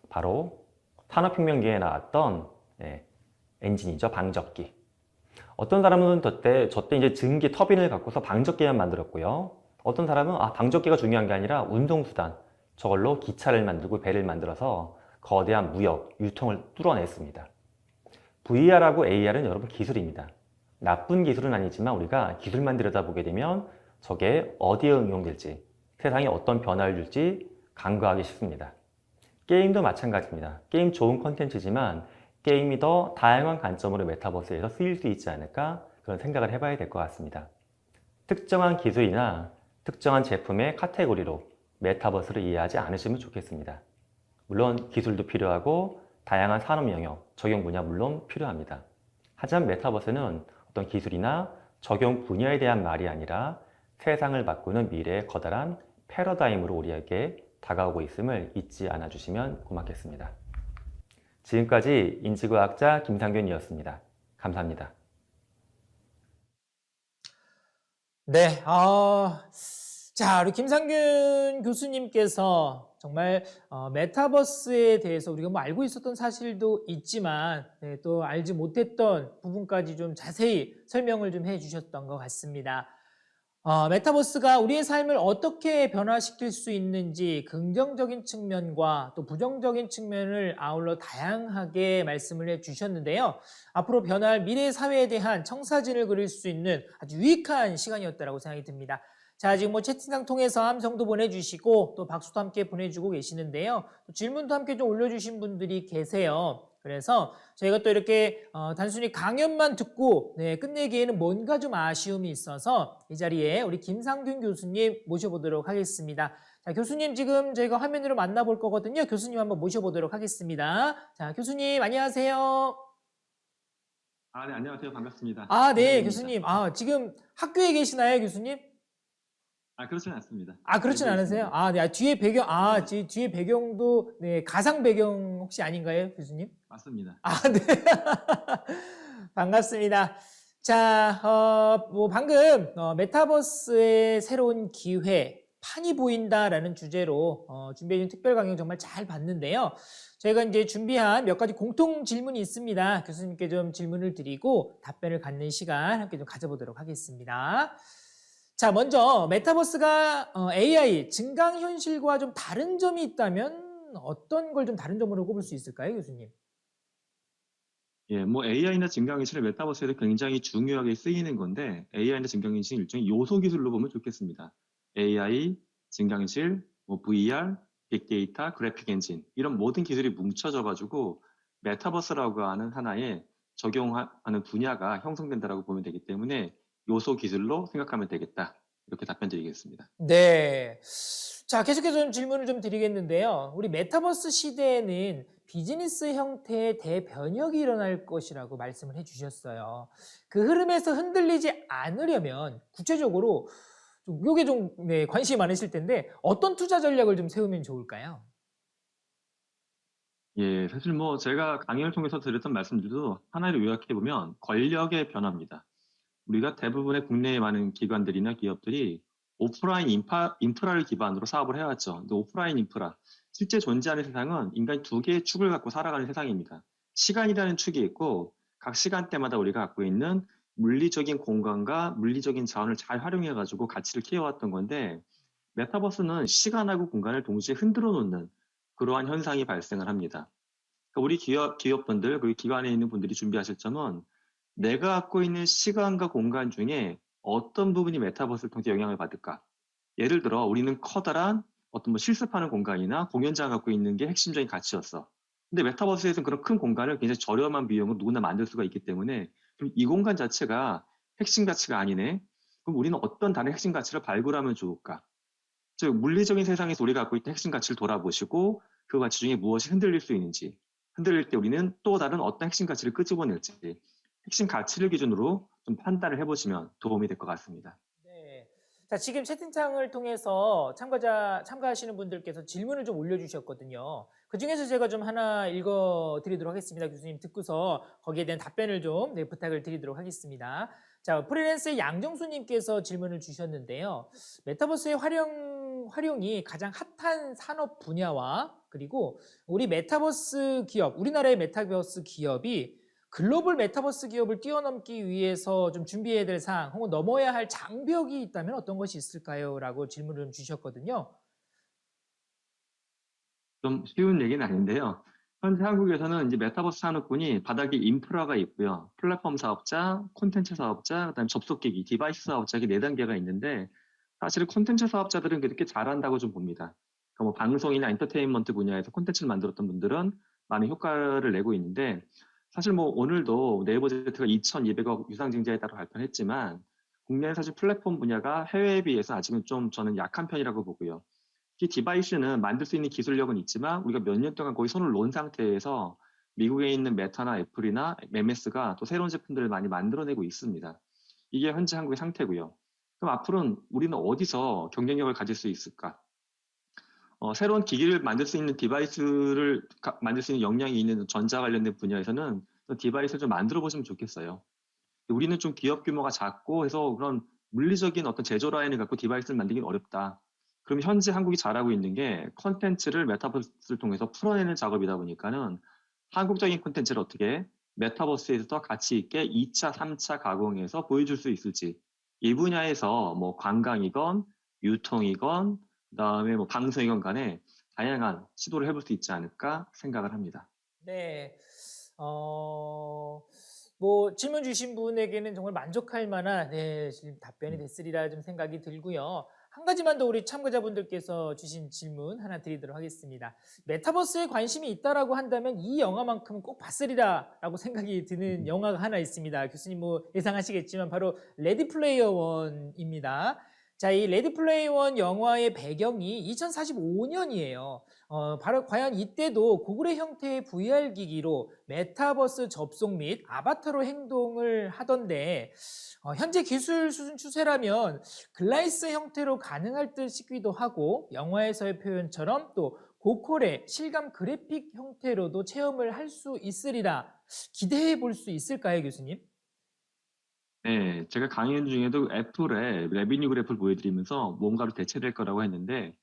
바로 산업혁명기에 나왔던 엔진이죠. 방적기. 어떤 사람은 저때 이제 증기 터빈을 갖고서 방적기만 만들었고요. 어떤 사람은 방적기가 중요한 게 아니라 운송수단, 저걸로 기차를 만들고 배를 만들어서 거대한 무역, 유통을 뚫어냈습니다. VR하고 AR은 여러분 기술입니다. 나쁜 기술은 아니지만 우리가 기술만 들여다보게 되면 저게 어디에 응용될지, 세상에 어떤 변화를 줄지 간과하기 쉽습니다. 게임도 마찬가지입니다. 게임 좋은 컨텐츠지만 게임이 더 다양한 관점으로 메타버스에서 쓰일 수 있지 않을까 그런 생각을 해봐야 될 것 같습니다. 특정한 기술이나 특정한 제품의 카테고리로 메타버스를 이해하지 않으시면 좋겠습니다. 물론 기술도 필요하고 다양한 산업 영역, 적용 분야 물론 필요합니다. 하지만 메타버스는 어떤 기술이나 적용 분야에 대한 말이 아니라 세상을 바꾸는 미래의 커다란 패러다임으로 우리에게 다가오고 있음을 잊지 않아 주시면 고맙겠습니다. 지금까지 인지과학자 김상균이었습니다. 감사합니다. 네, 자, 우리 김상균 교수님께서 정말 메타버스에 대해서 우리가 뭐 알고 있었던 사실도 있지만 네, 또 알지 못했던 부분까지 좀 자세히 설명을 좀 해주셨던 것 같습니다. 메타버스가 우리의 삶을 어떻게 변화시킬 수 있는지 긍정적인 측면과 또 부정적인 측면을 아울러 다양하게 말씀을 해주셨는데요. 앞으로 변화할 미래 사회에 대한 청사진을 그릴 수 있는 아주 유익한 시간이었다고 생각이 듭니다. 자, 지금 뭐 채팅창 통해서 함성도 보내주시고 또 박수도 함께 보내주고 계시는데요. 또 질문도 함께 좀 올려주신 분들이 계세요. 그래서 저희가 또 이렇게 단순히 강연만 듣고 네, 끝내기에는 뭔가 좀 아쉬움이 있어서 이 자리에 우리 김상균 교수님 모셔보도록 하겠습니다. 자, 교수님 지금 저희가 화면으로 만나볼 거거든요. 교수님 한번 모셔보도록 하겠습니다. 자, 교수님 안녕하세요. 네, 안녕하세요. 반갑습니다. 네, 교수님. 지금 학교에 계시나요, 교수님? 그렇지는 않습니다. 그렇진 않으세요? 네, 뒤에 배경, 뒤에 배경도, 네, 가상 배경 혹시 아닌가요, 교수님? 맞습니다. 네. 반갑습니다. 자, 뭐 방금, 메타버스의 새로운 기회, 판이 보인다라는 주제로, 준비해준 특별 강연 정말 잘 봤는데요. 저희가 이제 준비한 몇 가지 공통 질문이 있습니다. 교수님께 좀 질문을 드리고 답변을 갖는 시간 함께 좀 가져보도록 하겠습니다. 자, 먼저 메타버스가 AI, 증강현실과 좀 다른 점이 있다면 어떤 걸 좀 다른 점으로 꼽을 수 있을까요, 교수님? 예, 뭐 AI나 증강현실은 메타버스에서 굉장히 중요하게 쓰이는 건데 AI나 증강현실은 일종의 요소 기술로 보면 좋겠습니다. AI, 증강현실, 뭐 VR, 빅데이터, 그래픽 엔진 이런 모든 기술이 뭉쳐져 가지고 메타버스라고 하는 하나의 적용하는 분야가 형성된다라고 보면 되기 때문에 요소 기술로 생각하면 되겠다. 이렇게 답변 드리겠습니다. 네. 자, 계속해서 좀 질문을 좀 드리겠는데요. 우리 메타버스 시대에는 비즈니스 형태의 대변혁이 일어날 것이라고 말씀을 해주셨어요. 그 흐름에서 흔들리지 않으려면 구체적으로 요게 좀 네, 관심이 많으실 텐데 어떤 투자 전략을 좀 세우면 좋을까요? 예, 사실 뭐 제가 강연을 통해서 드렸던 말씀들도 하나로 요약해보면 권력의 변화입니다. 우리가 대부분의 국내의 많은 기관들이나 기업들이 오프라인 인프라를 기반으로 사업을 해왔죠. 근데 오프라인 인프라, 실제 존재하는 세상은 인간이 두 개의 축을 갖고 살아가는 세상입니다. 시간이라는 축이 있고 각 시간대마다 우리가 갖고 있는 물리적인 공간과 물리적인 자원을 잘 활용해가지고 가치를 키워왔던 건데 메타버스는 시간하고 공간을 동시에 흔들어 놓는 그러한 현상이 발생을 합니다. 그러니까 우리 기업분들, 그리고 기관에 있는 분들이 준비하실 점은 내가 갖고 있는 시간과 공간 중에 어떤 부분이 메타버스를 통해 영향을 받을까? 예를 들어 우리는 커다란 어떤 뭐 실습하는 공간이나 공연장을 갖고 있는 게 핵심적인 가치였어. 근데 메타버스에서는 그런 큰 공간을 굉장히 저렴한 비용으로 누구나 만들 수가 있기 때문에 그럼 이 공간 자체가 핵심 가치가 아니네. 그럼 우리는 어떤 다른 핵심 가치를 발굴하면 좋을까? 즉 물리적인 세상에서 우리가 갖고 있는 핵심 가치를 돌아보시고 그 가치 중에 무엇이 흔들릴 수 있는지, 흔들릴 때 우리는 또 다른 어떤 핵심 가치를 끄집어낼지 핵심 가치를 기준으로 좀 판단을 해보시면 도움이 될 것 같습니다. 네. 자, 지금 채팅창을 통해서 참가하시는 분들께서 질문을 좀 올려주셨거든요. 그 중에서 제가 좀 하나 읽어드리도록 하겠습니다. 교수님 듣고서 거기에 대한 답변을 좀 네, 부탁을 드리도록 하겠습니다. 자, 프리랜서의 양정수님께서 질문을 주셨는데요. 메타버스의 활용이 가장 핫한 산업 분야와 그리고 우리 메타버스 기업, 우리나라의 메타버스 기업이 글로벌 메타버스 기업을 뛰어넘기 위해서 좀 준비해야 될 사항 혹은 넘어야 할 장벽이 있다면 어떤 것이 있을까요? 라고 질문을 좀 주셨거든요. 좀 쉬운 얘기는 아닌데요. 현재 한국에서는 이제 메타버스 산업군이 바닥에 인프라가 있고요. 플랫폼 사업자, 콘텐츠 사업자, 그다음에 접속기기, 디바이스 사업자 이렇게 네 단계가 있는데 사실 콘텐츠 사업자들은 그렇게 잘한다고 좀 봅니다. 그러니까 뭐 방송이나 엔터테인먼트 분야에서 콘텐츠를 만들었던 분들은 많은 효과를 내고 있는데 사실 뭐 오늘도 네이버 제트가 2,200억 유상증자에 따라 발표했지만 국내 사실 플랫폼 분야가 해외에 비해서 아직은 좀 저는 약한 편이라고 보고요. 이 디바이스는 만들 수 있는 기술력은 있지만 우리가 몇 년 동안 거의 손을 놓은 상태에서 미국에 있는 메타나 애플이나 MS가 또 새로운 제품들을 많이 만들어내고 있습니다. 이게 현재 한국의 상태고요. 그럼 앞으로는 우리는 어디서 경쟁력을 가질 수 있을까? 새로운 기기를 만들 수 있는 디바이스를 만들 수 있는 역량이 있는 전자 관련된 분야에서는 디바이스를 좀 만들어 보시면 좋겠어요. 우리는 좀 기업 규모가 작고 해서 그런 물리적인 어떤 제조 라인을 갖고 디바이스를 만들기는 어렵다. 그럼 현재 한국이 잘하고 있는 게 컨텐츠를 메타버스를 통해서 풀어내는 작업이다 보니까는 한국적인 컨텐츠를 어떻게 메타버스에서 더 가치 있게 2차, 3차 가공해서 보여줄 수 있을지 이 분야에서 뭐 관광이건 유통이건 그다음에 뭐 방송이건 간에 다양한 시도를 해볼 수 있지 않을까 생각을 합니다. 네. 뭐 질문 주신 분에게는 정말 만족할 만한 지금 답변이 됐으리라 좀 생각이 들고요. 한 가지만 더 우리 참가자분들께서 주신 질문 하나 드리도록 하겠습니다. 메타버스에 관심이 있다라고 한다면 이 영화만큼은 꼭 봤으리라라고 생각이 드는 영화가 하나 있습니다. 교수님 뭐 예상하시겠지만 바로 레디 플레이어 원입니다. 자, 이 레디 플레이어 원 영화의 배경이 2045년이에요. 바로 과연 이때도 고글의 형태의 VR 기기로 메타버스 접속 및 아바타로 행동을 하던데 현재 기술 수준 추세라면 글라이스 형태로 가능할 듯 싶기도 하고 영화에서의 표현처럼 또 고퀄의 실감 그래픽 형태로도 체험을 할 수 있으리라 기대해 볼 수 있을까요, 교수님? 네, 제가 강연 중에도 애플의 레비뉴 그래프를 보여드리면서 뭔가로 대체될 거라고 했는데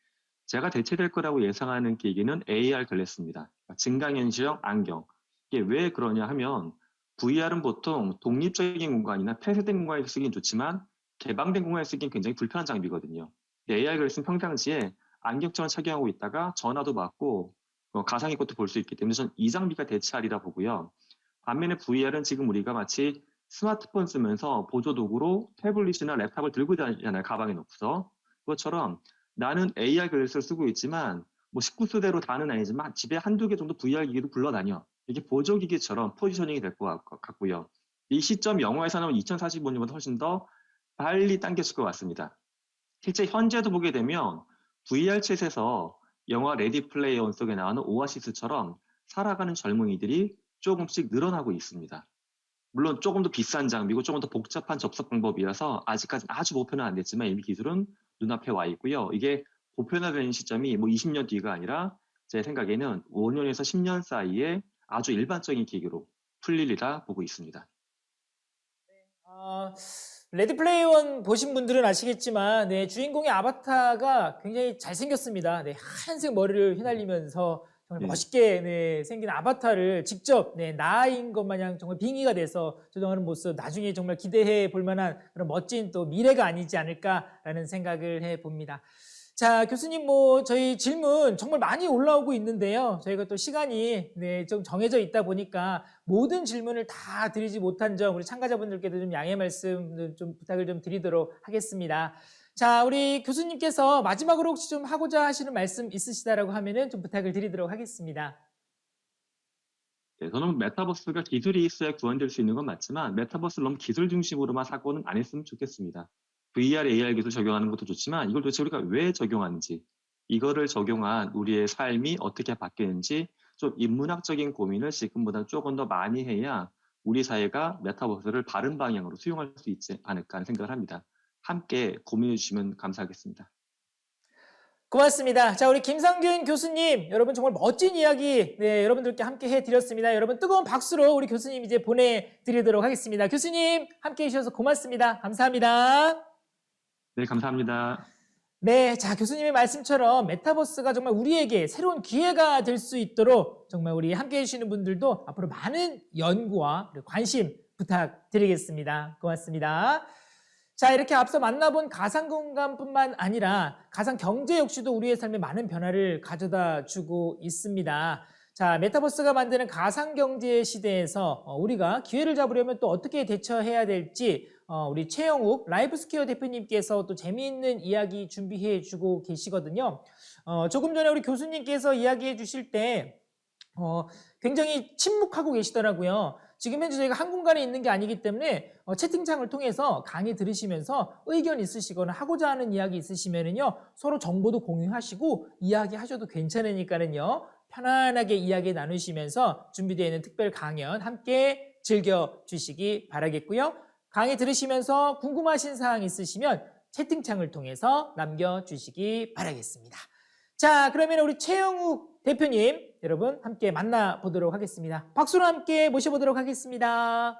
제가 대체될 거라고 예상하는 계기는 AR 글래스입니다. 증강현실형 안경. 이게 왜 그러냐 하면 VR은 보통 독립적인 공간이나 폐쇄된 공간에서 쓰긴 좋지만 개방된 공간에서 쓰긴 굉장히 불편한 장비거든요. AR 글래스는 평상시에 안경처럼 착용하고 있다가 전화도 받고 가상의 것도 볼 수 있기 때문에 저는 이 장비가 대체하리라 보고요. 반면에 VR은 지금 우리가 마치 스마트폰 쓰면서 보조도구로 태블릿이나 랩탑을 들고 다니잖아요. 가방에 넣고서. 그것처럼 나는 AR 글래스를 쓰고 있지만 뭐 19세대로 다는 아니지만 집에 한두 개 정도 VR 기기도 굴러다녀. 이게 보조기기처럼 포지셔닝이 될 것 같고요. 이 시점 영화에서는 2045년보다 훨씬 더 빨리 당겼을 것 같습니다. 실제 현재도 보게 되면 VR 챗에서 영화 레디 플레이어 원 속에 나오는 오아시스처럼 살아가는 젊은이들이 조금씩 늘어나고 있습니다. 물론 조금 더 비싼 장비고 조금 더 복잡한 접속 방법이라서 아직까지 아주 보편화 안 됐지만 이미 기술은 눈앞에 와 있고요. 이게 보편화되는 시점이 뭐 20년 뒤가 아니라 제 생각에는 5년에서 10년 사이에 아주 일반적인 기기로 풀리리라 보고 있습니다. 레디 플레이어 원 보신 분들은 아시겠지만 주인공의 아바타가 굉장히 잘생겼습니다. 하얀색 머리를 휘날리면서 정말 멋있게 생긴 아바타를 직접 나인 것 마냥 정말 빙의가 돼서 조정하는 모습 나중에 정말 기대해 볼 만한 그런 멋진 또 미래가 아니지 않을까라는 생각을 해 봅니다. 자, 교수님 뭐 저희 질문 정말 많이 올라오고 있는데요. 저희가 또 시간이 좀 정해져 있다 보니까 모든 질문을 다 드리지 못한 점 우리 참가자분들께도 좀 양해 말씀 좀 부탁을 좀 드리도록 하겠습니다. 자, 우리 교수님께서 마지막으로 혹시 좀 하고자 하시는 말씀 있으시다라고 하면은 좀 부탁을 드리도록 하겠습니다. 네, 저는 메타버스가 기술이 있어야 구현될 수 있는 건 맞지만 메타버스를 너무 기술 중심으로만 사고는 안 했으면 좋겠습니다. VR, AR 기술 적용하는 것도 좋지만 이걸 도대체 우리가 왜 적용하는지 이거를 적용한 우리의 삶이 어떻게 바뀌는지 좀 인문학적인 고민을 지금보다 조금 더 많이 해야 우리 사회가 메타버스를 바른 방향으로 수용할 수 있지 않을까 하는 생각을 합니다. 함께 고민해 주시면 감사하겠습니다. 고맙습니다. 자, 우리 김상균 교수님, 여러분 정말 멋진 이야기 여러분들께 함께 해드렸습니다. 여러분 뜨거운 박수로 우리 교수님 이제 보내드리도록 하겠습니다. 교수님 함께 해주셔서 고맙습니다. 감사합니다. 네, 감사합니다. 네, 자, 교수님의 말씀처럼 메타버스가 정말 우리에게 새로운 기회가 될 수 있도록 정말 우리 함께 해주시는 분들도 앞으로 많은 연구와 관심 부탁드리겠습니다. 고맙습니다. 자, 이렇게 앞서 만나본 가상공간뿐만 아니라 가상경제 역시도 우리의 삶에 많은 변화를 가져다 주고 있습니다. 자, 메타버스가 만드는 가상경제 시대에서 우리가 기회를 잡으려면 또 어떻게 대처해야 될지 우리 최영욱 라이프스퀘어 대표님께서 또 재미있는 이야기 준비해 주고 계시거든요. 조금 전에 우리 교수님께서 이야기해 주실 때 굉장히 침묵하고 계시더라고요. 지금 현재 저희가 한 공간에 있는 게 아니기 때문에 채팅창을 통해서 강의 들으시면서 의견 있으시거나 하고자 하는 이야기 있으시면은요, 서로 정보도 공유하시고 이야기하셔도 괜찮으니까는요, 편안하게 이야기 나누시면서 준비되어 있는 특별 강연 함께 즐겨주시기 바라겠고요. 강의 들으시면서 궁금하신 사항 있으시면 채팅창을 통해서 남겨주시기 바라겠습니다. 자, 그러면 우리 최영욱 대표님 여러분 함께 만나보도록 하겠습니다. 박수로 함께 모셔보도록 하겠습니다.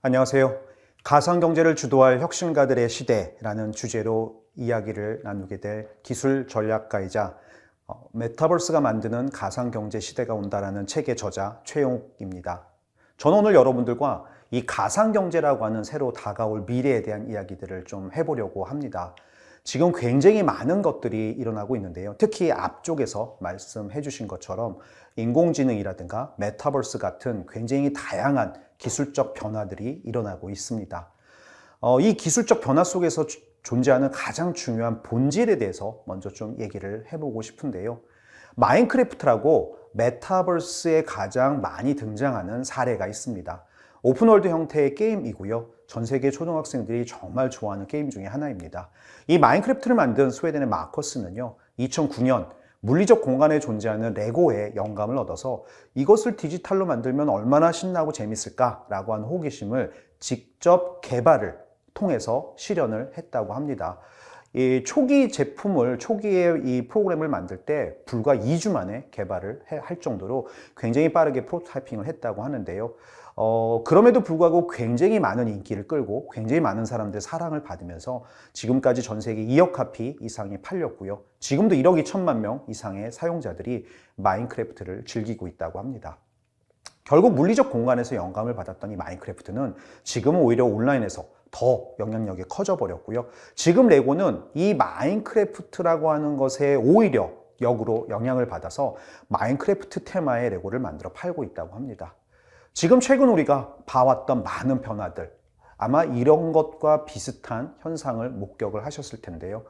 안녕하세요. 가상경제를 주도할 혁신가들의 시대라는 주제로 이야기를 나누게 될 기술 전략가이자 메타버스가 만드는 가상경제 시대가 온다라는 책의 저자 최용욱입니다. 저는 오늘 여러분들과 이 가상경제라고 하는 새로 다가올 미래에 대한 이야기들을 좀 해보려고 합니다. 지금 굉장히 많은 것들이 일어나고 있는데요. 특히 앞쪽에서 말씀해 주신 것처럼 인공지능이라든가 메타버스 같은 굉장히 다양한 기술적 변화들이 일어나고 있습니다. 이 기술적 변화 속에서 존재하는 가장 중요한 본질에 대해서 먼저 좀 얘기를 해보고 싶은데요. 마인크래프트라고 메타버스에 가장 많이 등장하는 사례가 있습니다. 오픈월드 형태의 게임이고요. 전 세계 초등학생들이 정말 좋아하는 게임 중에 하나입니다. 이 마인크래프트를 만든 스웨덴의 마커스는요, 2009년 물리적 공간에 존재하는 레고에 영감을 얻어서 이것을 디지털로 만들면 얼마나 신나고 재밌을까라고 한 호기심을 직접 개발을 통해서 실현을 했다고 합니다. 이 초기에 이 프로그램을 만들 때 불과 2주 만에 개발을 할 정도로 굉장히 빠르게 프로토타이핑을 했다고 하는데요. 그럼에도 불구하고 굉장히 많은 인기를 끌고 굉장히 많은 사람들의 사랑을 받으면서 지금까지 전 세계 2억 카피 이상이 팔렸고요. 지금도 1억 2천만 명 이상의 사용자들이 마인크래프트를 즐기고 있다고 합니다. 결국 물리적 공간에서 영감을 받았던 이 마인크래프트는 지금은 오히려 온라인에서 더 영향력이 커져 버렸고요. 지금 레고는 이 마인크래프트라고 하는 것에 오히려 역으로 영향을 받아서 마인크래프트 테마의 레고를 만들어 팔고 있다고 합니다. 지금 최근 우리가 봐왔던 많은 변화들, 아마 이런 것과 비슷한 현상을 목격을 하셨을 텐데요.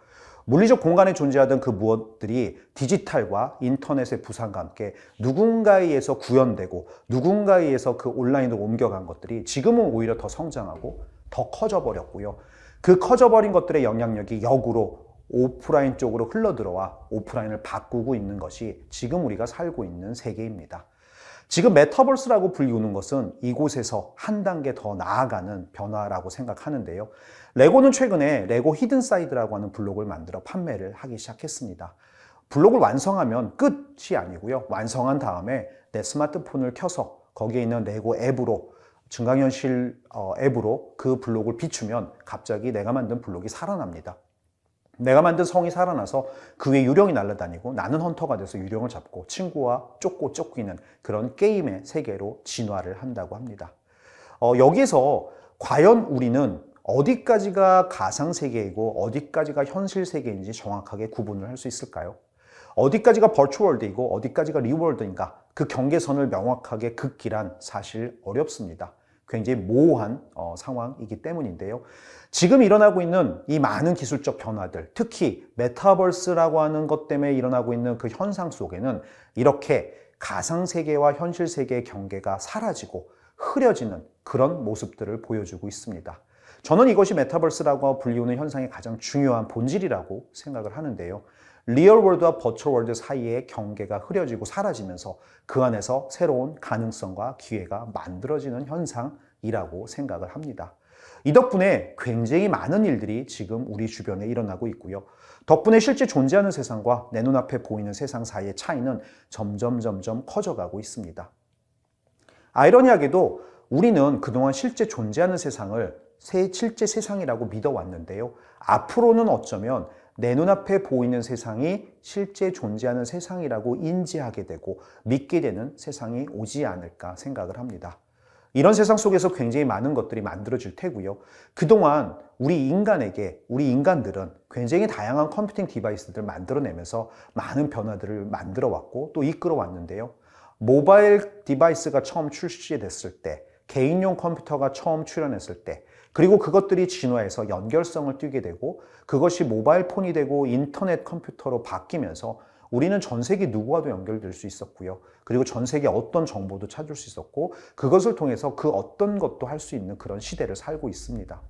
물리적 공간에 존재하던 그 무엇들이 디지털과 인터넷의 부상과 함께 누군가에 의해서 구현되고 누군가에 의해서 그 온라인으로 옮겨간 것들이 지금은 오히려 더 성장하고 더 커져 버렸고요. 그 커져버린 것들의 영향력이 역으로 오프라인 쪽으로 흘러들어와 오프라인을 바꾸고 있는 것이 지금 우리가 살고 있는 세계입니다. 지금 메타버스라고 불리우는 것은 이곳에서 한 단계 더 나아가는 변화라고 생각하는데요. 레고는 최근에 레고 히든사이드라고 하는 블록을 만들어 판매를 하기 시작했습니다. 블록을 완성하면 끝이 아니고요. 완성한 다음에 내 스마트폰을 켜서 거기에 있는 레고 앱으로 증강현실 앱으로 그 블록을 비추면 갑자기 내가 만든 블록이 살아납니다. 내가 만든 성이 살아나서 그 위에 유령이 날아다니고 나는 헌터가 돼서 유령을 잡고 친구와 쫓기는 그런 게임의 세계로 진화를 한다고 합니다. 여기서 과연 우리는 어디까지가 가상세계이고 어디까지가 현실세계인지 정확하게 구분을 할 수 있을까요? 어디까지가 버추얼월드이고 어디까지가 리월드인가, 그 경계선을 명확하게 긋기란 사실 어렵습니다. 굉장히 모호한 상황이기 때문인데요. 지금 일어나고 있는 이 많은 기술적 변화들, 특히 메타버스라고 하는 것 때문에 일어나고 있는 그 현상 속에는 이렇게 가상세계와 현실세계의 경계가 사라지고 흐려지는 그런 모습들을 보여주고 있습니다. 저는 이것이 메타버스라고 불리우는 현상의 가장 중요한 본질이라고 생각을 하는데요. 리얼월드와 버추얼월드 사이의 경계가 흐려지고 사라지면서 그 안에서 새로운 가능성과 기회가 만들어지는 현상이라고 생각을 합니다. 이 덕분에 굉장히 많은 일들이 지금 우리 주변에 일어나고 있고요. 덕분에 실제 존재하는 세상과 내 눈앞에 보이는 세상 사이의 차이는 점점 커져가고 있습니다. 아이러니하게도 우리는 그동안 실제 존재하는 세상을 실제 세상이라고 믿어왔는데요. 앞으로는 어쩌면 내 눈앞에 보이는 세상이 실제 존재하는 세상이라고 인지하게 되고 믿게 되는 세상이 오지 않을까 생각을 합니다. 이런 세상 속에서 굉장히 많은 것들이 만들어질 테고요. 그동안 우리 인간들은 굉장히 다양한 컴퓨팅 디바이스들을 만들어내면서 많은 변화들을 만들어 왔고 또 이끌어 왔는데요. 모바일 디바이스가 처음 출시됐을 때, 개인용 컴퓨터가 처음 출현했을 때, 그리고 그것들이 진화해서 연결성을 띠게 되고 그것이 모바일 폰이 되고 인터넷 컴퓨터로 바뀌면서 우리는 전 세계 누구와도 연결될 수 있었고요. 그리고 전 세계 어떤 정보도 찾을 수 있었고 그것을 통해서 그 어떤 것도 할 수 있는 그런 시대를 살고 있습니다.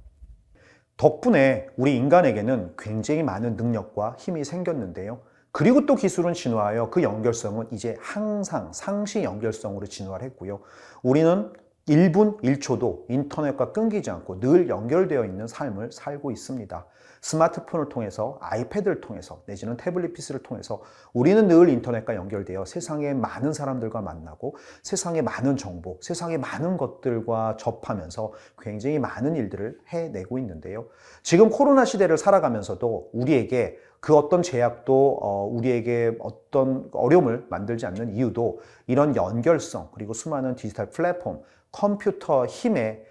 덕분에 우리 인간에게는 굉장히 많은 능력과 힘이 생겼는데요. 그리고 또 기술은 진화하여 그 연결성은 이제 항상 상시 연결성으로 진화를 했고요. 우리는 1분 1초도 인터넷과 끊기지 않고 늘 연결되어 있는 삶을 살고 있습니다. 스마트폰을 통해서, 아이패드를 통해서, 내지는 태블릿 PC를 통해서 우리는 늘 인터넷과 연결되어 세상의 많은 사람들과 만나고 세상의 많은 정보, 세상의 많은 것들과 접하면서 굉장히 많은 일들을 해내고 있는데요. 지금 코로나 시대를 살아가면서도 우리에게 그 어떤 제약도 우리에게 어떤 어려움을 만들지 않는 이유도 이런 연결성, 그리고 수많은 디지털 플랫폼, 컴퓨터 힘의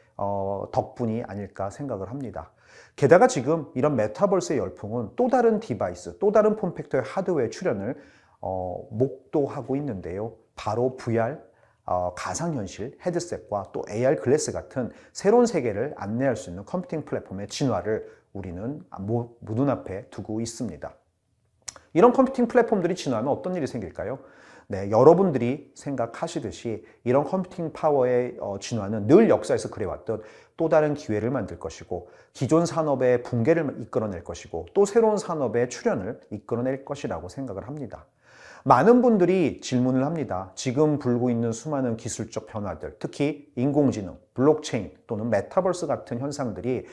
덕분이 아닐까 생각을 합니다. 게다가 지금 이런 메타버스의 열풍은 또 다른 디바이스, 또 다른 폼팩터의 하드웨어 출현을 목도하고 있는데요. 바로 VR, 가상현실 헤드셋과 또 AR 글래스 같은 새로운 세계를 안내할 수 있는 컴퓨팅 플랫폼의 진화를 우리는 눈앞에 두고 있습니다. 이런 컴퓨팅 플랫폼들이 진화하면 어떤 일이 생길까요? 네, 여러분들이 생각하시듯이 이런 컴퓨팅 파워의 진화는 늘 역사에서 그래왔던 또 다른 기회를 만들 것이고 기존 산업의 붕괴를 이끌어낼 것이고 또 새로운 산업의 출현을 이끌어낼 것이라고 생각을 합니다. 많은 분들이 질문을 합니다. 지금 불고 있는 수많은 기술적 변화들, 특히 인공지능, 블록체인 또는 메타버스 같은 현상들이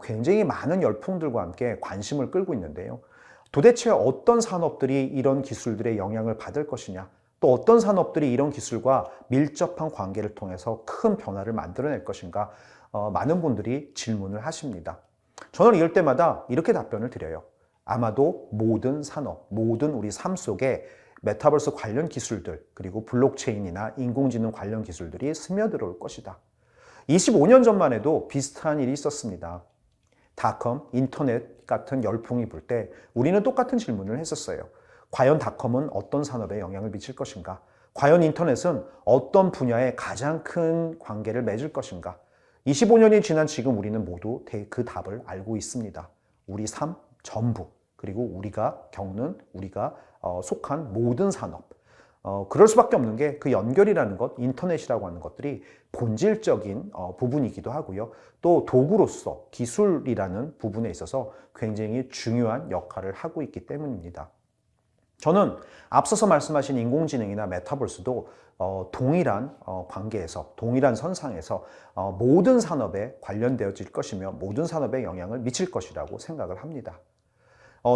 굉장히 많은 열풍들과 함께 관심을 끌고 있는데요. 도대체 어떤 산업들이 이런 기술들의 영향을 받을 것이냐, 또 어떤 산업들이 이런 기술과 밀접한 관계를 통해서 큰 변화를 만들어낼 것인가, 많은 분들이 질문을 하십니다. 저는 이럴 때마다 이렇게 답변을 드려요. 아마도 모든 산업, 모든 우리 삶 속에 메타버스 관련 기술들, 그리고 블록체인이나 인공지능 관련 기술들이 스며들어올 것이다. 25년 전만 해도 비슷한 일이 있었습니다. 닷컴, 인터넷 같은 열풍이 불 때 우리는 똑같은 질문을 했었어요. 과연 닷컴은 어떤 산업에 영향을 미칠 것인가? 과연 인터넷은 어떤 분야에 가장 큰 관계를 맺을 것인가? 25년이 지난 지금 우리는 모두 그 답을 알고 있습니다. 우리 삶 전부, 그리고 우리가 겪는, 우리가 속한 모든 산업. 그럴 수밖에 없는 게 그 연결이라는 것, 인터넷이라고 하는 것들이 본질적인 부분이기도 하고요. 또 도구로서 기술이라는 부분에 있어서 굉장히 중요한 역할을 하고 있기 때문입니다. 저는 앞서서 말씀하신 인공지능이나 메타버스도 동일한 관계에서, 동일한 선상에서 모든 산업에 관련되어질 것이며 모든 산업에 영향을 미칠 것이라고 생각을 합니다.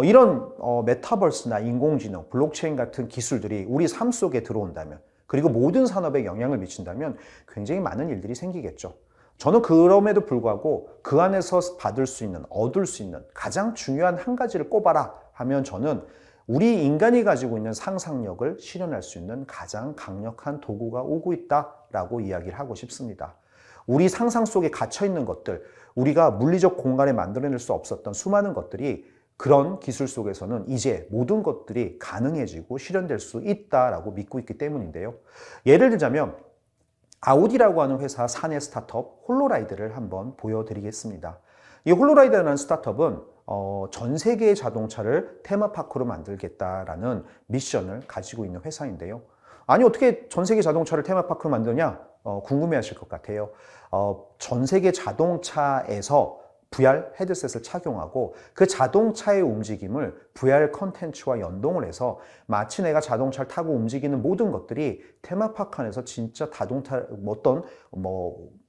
이런 메타버스나 인공지능, 블록체인 같은 기술들이 우리 삶 속에 들어온다면, 그리고 모든 산업에 영향을 미친다면 굉장히 많은 일들이 생기겠죠. 저는 그럼에도 불구하고 그 안에서 받을 수 있는, 얻을 수 있는 가장 중요한 한 가지를 꼽아라 하면 저는 우리 인간이 가지고 있는 상상력을 실현할 수 있는 가장 강력한 도구가 오고 있다라고 이야기를 하고 싶습니다. 우리 상상 속에 갇혀 있는 것들, 우리가 물리적 공간에 만들어낼 수 없었던 수많은 것들이 그런 기술 속에서는 이제 모든 것들이 가능해지고 실현될 수 있다라고 믿고 있기 때문인데요. 예를 들자면 아우디라고 하는 회사 사내 스타트업 홀로라이드를 한번 보여드리겠습니다. 이 홀로라이드라는 스타트업은 전 세계의 자동차를 테마파크로 만들겠다라는 미션을 가지고 있는 회사인데요. 아니 어떻게 전 세계 자동차를 테마파크로 만드냐 궁금해하실 것 같아요. 전 세계 자동차에서 VR 헤드셋을 착용하고 그 자동차의 움직임을 VR 컨텐츠와 연동을 해서 마치 내가 자동차를 타고 움직이는 모든 것들이 테마파크 안에서 진짜 자동차 어떤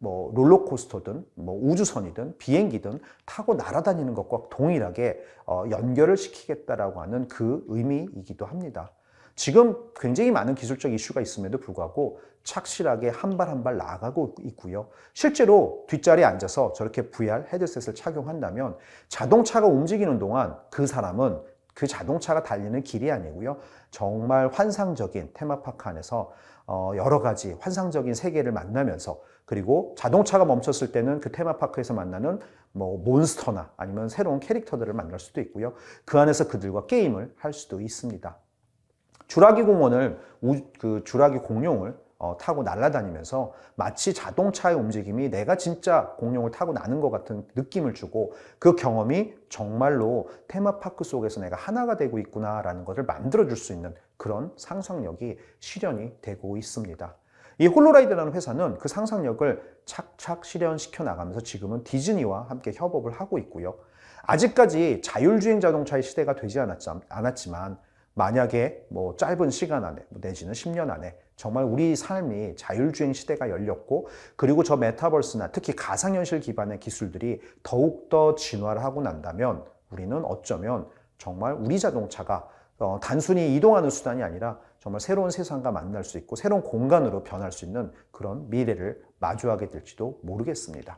롤러코스터든 우주선이든 비행기든 타고 날아다니는 것과 동일하게 연결을 시키겠다라고 하는 그 의미이기도 합니다. 지금 굉장히 많은 기술적 이슈가 있음에도 불구하고 착실하게 한 발 한 발 나아가고 있고요. 실제로 뒷자리에 앉아서 저렇게 VR 헤드셋을 착용한다면 자동차가 움직이는 동안 그 사람은 그 자동차가 달리는 길이 아니고요. 정말 환상적인 테마파크 안에서 여러 가지 환상적인 세계를 만나면서 그리고 자동차가 멈췄을 때는 그 테마파크에서 만나는 뭐 몬스터나 아니면 새로운 캐릭터들을 만날 수도 있고요. 그 안에서 그들과 게임을 할 수도 있습니다. 주라기 공원을 주라기 공룡을 타고 날아다니면서 마치 자동차의 움직임이 내가 진짜 공룡을 타고 나는 것 같은 느낌을 주고 그 경험이 정말로 테마파크 속에서 내가 하나가 되고 있구나라는 것을 만들어줄 수 있는 그런 상상력이 실현이 되고 있습니다. 이 홀로라이드라는 회사는 그 상상력을 착착 실현시켜 나가면서 지금은 디즈니와 함께 협업을 하고 있고요. 아직까지 자율주행 자동차의 시대가 되지 않았지만 만약에 뭐 짧은 시간 안에 내지는 10년 안에 정말 우리 삶이 자율주행 시대가 열렸고 그리고 저 메타버스나 특히 가상현실 기반의 기술들이 더욱더 진화를 하고 난다면 우리는 어쩌면 정말 우리 자동차가 단순히 이동하는 수단이 아니라 정말 새로운 세상과 만날 수 있고 새로운 공간으로 변할 수 있는 그런 미래를 마주하게 될지도 모르겠습니다.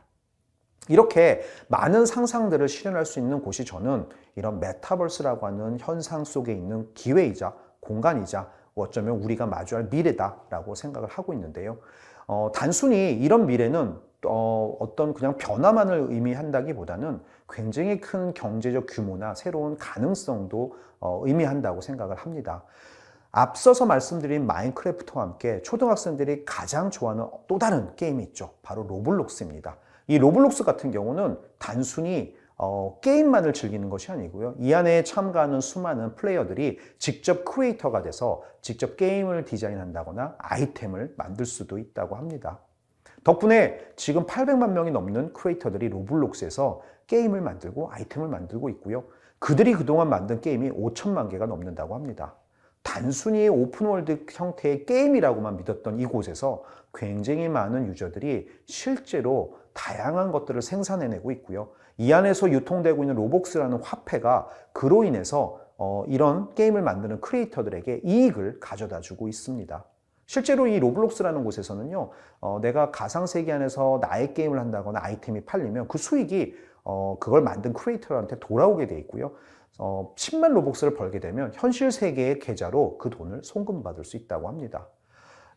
이렇게 많은 상상들을 실현할 수 있는 곳이 저는 이런 메타버스라고 하는 현상 속에 있는 기회이자 공간이자 어쩌면 우리가 마주할 미래다라고 생각을 하고 있는데요. 단순히 이런 미래는 어떤 그냥 변화만을 의미한다기보다는 굉장히 큰 경제적 규모나 새로운 가능성도 의미한다고 생각을 합니다. 앞서서 말씀드린 마인크래프트와 함께 초등학생들이 가장 좋아하는 또 다른 게임이 있죠. 바로 로블록스입니다. 이 로블록스 같은 경우는 단순히 게임만을 즐기는 것이 아니고요. 이 안에 참가하는 수많은 플레이어들이 직접 크리에이터가 돼서 직접 게임을 디자인한다거나 아이템을 만들 수도 있다고 합니다. 덕분에 지금 800만 명이 넘는 크리에이터들이 로블록스에서 게임을 만들고 아이템을 만들고 있고요. 그들이 그동안 만든 게임이 5천만 개가 넘는다고 합니다. 단순히 오픈월드 형태의 게임이라고만 믿었던 이곳에서 굉장히 많은 유저들이 실제로 다양한 것들을 생산해내고 있고요. 이 안에서 유통되고 있는 로벅스라는 화폐가 그로 인해서 이런 게임을 만드는 크리에이터들에게 이익을 가져다 주고 있습니다. 실제로 이 로블록스라는 곳에서는요, 내가 가상세계 안에서 나의 게임을 한다거나 아이템이 팔리면 그 수익이 그걸 만든 크리에이터한테 돌아오게 돼 있고요. 10만 로벅스를 벌게 되면 현실 세계의 계좌로 그 돈을 송금받을 수 있다고 합니다.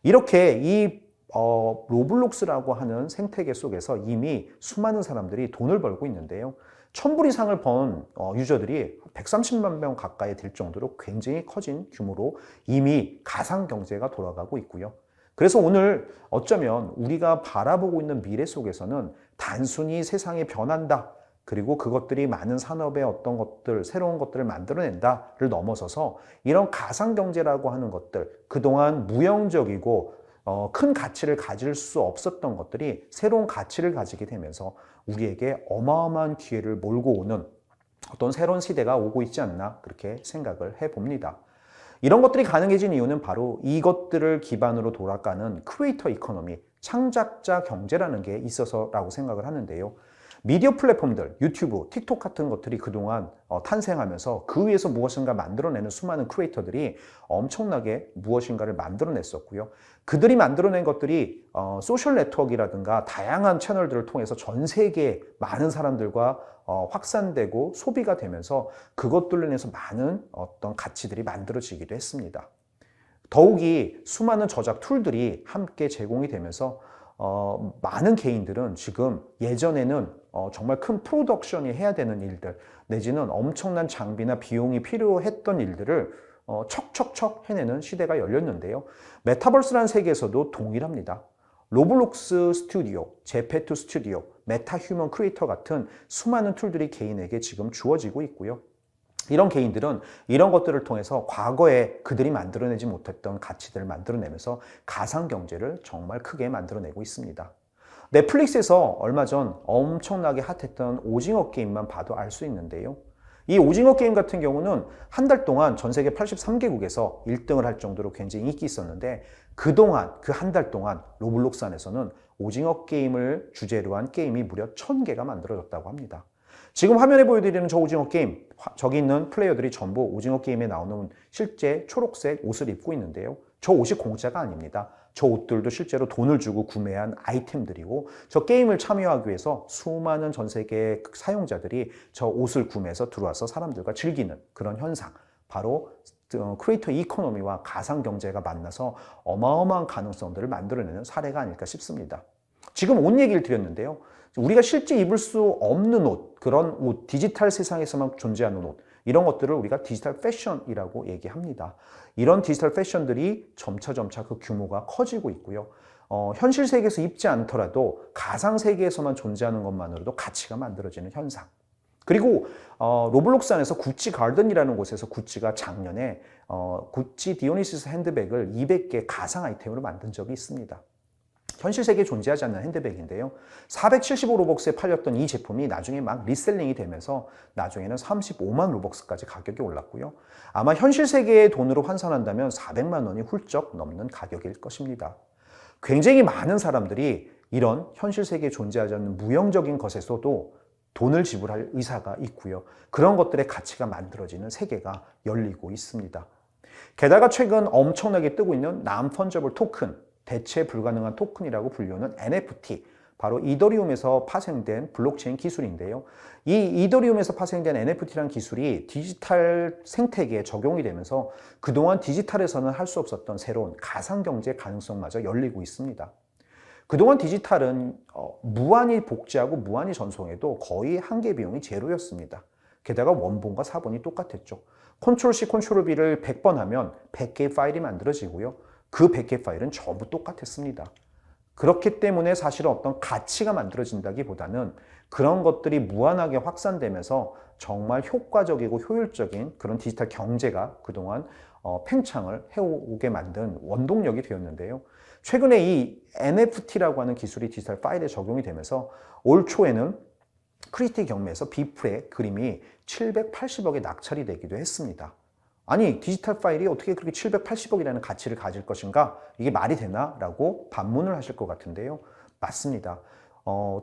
이렇게 이 로블록스라고 하는 생태계 속에서 이미 수많은 사람들이 돈을 벌고 있는데요. 1000불 이상을 번 유저들이 130만 명 가까이 될 정도로 굉장히 커진 규모로 이미 가상 경제가 돌아가고 있고요. 그래서 오늘 어쩌면 우리가 바라보고 있는 미래 속에서는 단순히 세상이 변한다. 그리고 그것들이 많은 산업의 어떤 것들, 새로운 것들을 만들어낸다를 넘어서서 이런 가상경제라고 하는 것들, 그동안 무형적이고 큰 가치를 가질 수 없었던 것들이 새로운 가치를 가지게 되면서 우리에게 어마어마한 기회를 몰고 오는 어떤 새로운 시대가 오고 있지 않나 그렇게 생각을 해봅니다. 이런 것들이 가능해진 이유는 바로 이것들을 기반으로 돌아가는 크리에이터 이코노미, 창작자 경제라는 게 있어서라고 생각을 하는데요. 미디어 플랫폼들, 유튜브, 틱톡 같은 것들이 그동안 탄생하면서 그 위에서 무엇인가 만들어내는 수많은 크리에이터들이 엄청나게 무엇인가를 만들어냈었고요. 그들이 만들어낸 것들이 소셜 네트워크라든가 다양한 채널들을 통해서 전 세계 많은 사람들과 확산되고 소비가 되면서 그것들로 인해서 많은 어떤 가치들이 만들어지기도 했습니다. 더욱이 수많은 저작 툴들이 함께 제공이 되면서 많은 개인들은 지금 예전에는 정말 큰 프로덕션이 해야 되는 일들 내지는 엄청난 장비나 비용이 필요했던 일들을 척척척 해내는 시대가 열렸는데요. 메타버스라는 세계에서도 동일합니다. 로블록스 스튜디오, 제페토 스튜디오, 메타휴먼 크리에이터 같은 수많은 툴들이 개인에게 지금 주어지고 있고요. 이런 개인들은 이런 것들을 통해서 과거에 그들이 만들어내지 못했던 가치들을 만들어내면서 가상경제를 정말 크게 만들어내고 있습니다. 넷플릭스에서 얼마 전 엄청나게 핫했던 오징어 게임만 봐도 알 수 있는데요. 이 오징어 게임 같은 경우는 한 달 동안 전 세계 83개국에서 1등을 할 정도로 굉장히 인기 있었는데 그동안 그 한 달 동안 로블록스 안에서는 오징어 게임을 주제로 한 게임이 무려 1000개가 만들어졌다고 합니다. 지금 화면에 보여드리는 저 오징어 게임, 저기 있는 플레이어들이 전부 오징어 게임에 나오는 실제 초록색 옷을 입고 있는데요. 저 옷이 공짜가 아닙니다. 저 옷들도 실제로 돈을 주고 구매한 아이템들이고 저 게임을 참여하기 위해서 수많은 전 세계 사용자들이 저 옷을 구매해서 들어와서 사람들과 즐기는 그런 현상, 바로 크리에이터 이코노미와 가상 경제가 만나서 어마어마한 가능성들을 만들어내는 사례가 아닐까 싶습니다. 지금 옷 얘기를 드렸는데요. 우리가 실제 입을 수 없는 옷, 그런 옷, 디지털 세상에서만 존재하는 옷, 이런 것들을 우리가 디지털 패션이라고 얘기합니다. 이런 디지털 패션들이 점차 그 규모가 커지고 있고요. 현실 세계에서 입지 않더라도 가상 세계에서만 존재하는 것만으로도 가치가 만들어지는 현상. 그리고 로블록스 안에서 구찌 가든이라는 곳에서 구찌가 작년에 구찌 디오니시스 핸드백을 200개 가상 아이템으로 만든 적이 있습니다. 현실 세계에 존재하지 않는 핸드백인데요. 475로벅스에 팔렸던 이 제품이 나중에 막 리셀링이 되면서 나중에는 35만 로벅스까지 가격이 올랐고요. 아마 현실 세계의 돈으로 환산한다면 400만 원이 훌쩍 넘는 가격일 것입니다. 굉장히 많은 사람들이 이런 현실 세계에 존재하지 않는 무형적인 것에서도 돈을 지불할 의사가 있고요. 그런 것들의 가치가 만들어지는 세계가 열리고 있습니다. 게다가 최근 엄청나게 뜨고 있는 non-fungible 토큰, 대체 불가능한 토큰이라고 불리우는 NFT, 바로 이더리움에서 파생된 블록체인 기술인데요. 이 이더리움에서 파생된 NFT라는 기술이 디지털 생태계에 적용이 되면서 그동안 디지털에서는 할 수 없었던 새로운 가상경제 가능성마저 열리고 있습니다. 그동안 디지털은 무한히 복제하고 무한히 전송해도 거의 한계 비용이 제로였습니다. 게다가 원본과 사본이 똑같았죠. 컨트롤 C, 컨트롤 V를 100번 하면 100개의 파일이 만들어지고요. 그 100개 파일은 전부 똑같았습니다. 그렇기 때문에 사실은 어떤 가치가 만들어진다기보다는 그런 것들이 무한하게 확산되면서 정말 효과적이고 효율적인 그런 디지털 경제가 그동안 팽창을 해오게 만든 원동력이 되었는데요. 최근에 이 NFT라고 하는 기술이 디지털 파일에 적용이 되면서 올 초에는 크리스티 경매에서 비프의 그림이 780억에 낙찰이 되기도 했습니다. 아니, 디지털 파일이 어떻게 그렇게 780억이라는 가치를 가질 것인가? 이게 말이 되나? 라고 반문을 하실 것 같은데요. 맞습니다.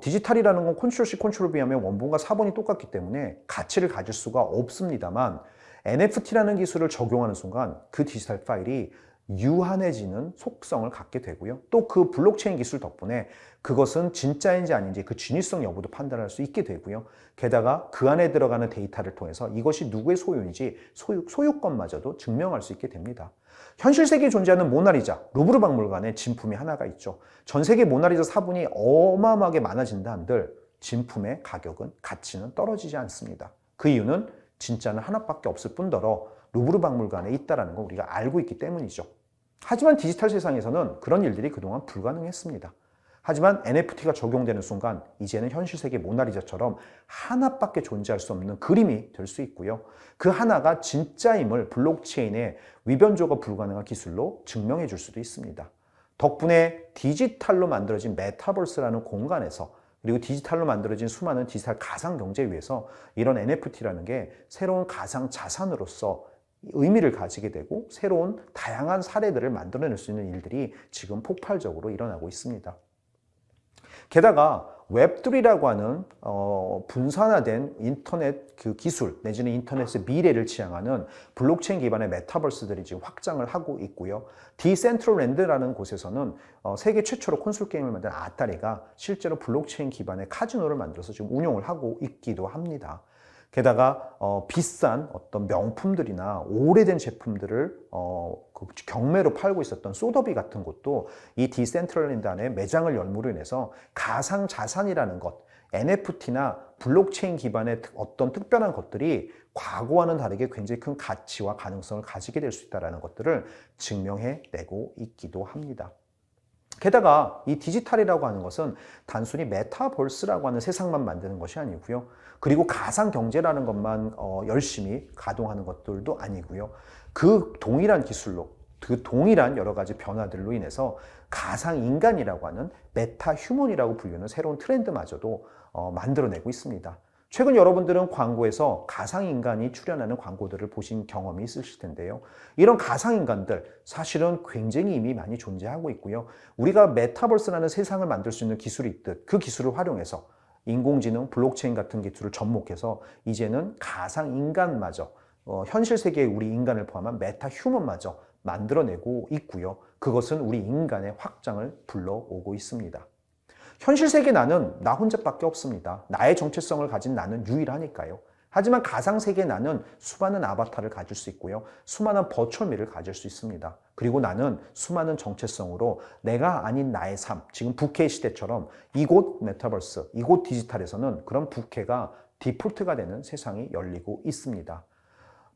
디지털이라는 건 컨트롤 C, 컨트롤 V 하면 원본과 사본이 똑같기 때문에 가치를 가질 수가 없습니다만 NFT라는 기술을 적용하는 순간 그 디지털 파일이 유한해지는 속성을 갖게 되고요. 또 그 블록체인 기술 덕분에 그것은 진짜인지 아닌지 그 진위성 여부도 판단할 수 있게 되고요. 게다가 그 안에 들어가는 데이터를 통해서 이것이 누구의 소유인지 소유권마저도 증명할 수 있게 됩니다. 현실 세계에 존재하는 모나리자, 루브르 박물관에 진품이 하나가 있죠. 전 세계 모나리자 사본이 어마어마하게 많아진다 한들 진품의 가격은, 가치는 떨어지지 않습니다. 그 이유는 진짜는 하나밖에 없을 뿐더러 루브르 박물관에 있다는 걸 우리가 알고 있기 때문이죠. 하지만 디지털 세상에서는 그런 일들이 그동안 불가능했습니다. 하지만 NFT가 적용되는 순간 이제는 현실 세계 모나리자처럼 하나밖에 존재할 수 없는 그림이 될 수 있고요. 그 하나가 진짜임을 블록체인의 위변조가 불가능한 기술로 증명해 줄 수도 있습니다. 덕분에 디지털로 만들어진 메타버스라는 공간에서 그리고 디지털로 만들어진 수많은 디지털 가상 경제에 의해서 이런 NFT라는 게 새로운 가상 자산으로서 의미를 가지게 되고 새로운 다양한 사례들을 만들어낼 수 있는 일들이 지금 폭발적으로 일어나고 있습니다. 게다가 웹3라고 하는 분산화된 인터넷 그 기술 내지는 인터넷의 미래를 지향하는 블록체인 기반의 메타버스들이 지금 확장을 하고 있고요. 디센트럴랜드라는 곳에서는 세계 최초로 콘솔 게임을 만든 아따리가 실제로 블록체인 기반의 카지노를 만들어서 지금 운용을 하고 있기도 합니다. 게다가 비싼 어떤 명품들이나 오래된 제품들을 그 경매로 팔고 있었던 소더비 같은 곳도 이 디센트럴랜드 안에 매장을 열므로 인해서 가상 자산이라는 것, NFT나 블록체인 기반의 어떤 특별한 것들이 과거와는 다르게 굉장히 큰 가치와 가능성을 가지게 될 수 있다는 것들을 증명해내고 있기도 합니다. 게다가 이 디지털이라고 하는 것은 단순히 메타버스라고 하는 세상만 만드는 것이 아니고요. 그리고 가상경제라는 것만 열심히 가동하는 것들도 아니고요. 그 동일한 기술로, 그 동일한 여러 가지 변화들로 인해서 가상인간이라고 하는 메타휴먼이라고 불리는 새로운 트렌드마저도 만들어내고 있습니다. 최근 여러분들은 광고에서 가상인간이 출연하는 광고들을 보신 경험이 있으실 텐데요. 이런 가상인간들 사실은 굉장히 이미 많이 존재하고 있고요. 우리가 메타버스라는 세상을 만들 수 있는 기술이 있듯 그 기술을 활용해서 인공지능, 블록체인 같은 기술을 접목해서 이제는 가상인간마저 현실 세계의 우리 인간을 포함한 메타휴먼마저 만들어내고 있고요. 그것은 우리 인간의 확장을 불러오고 있습니다. 현실 세계 나는 나 혼자밖에 없습니다. 나의 정체성을 가진 나는 유일하니까요. 하지만 가상세계에 나는 수많은 아바타를 가질 수 있고요. 수많은 버추얼미를 가질 수 있습니다. 그리고 나는 수많은 정체성으로 내가 아닌 나의 삶, 지금 부캐 시대처럼 이곳 메타버스, 이곳 디지털에서는 그런 부캐가 디폴트가 되는 세상이 열리고 있습니다.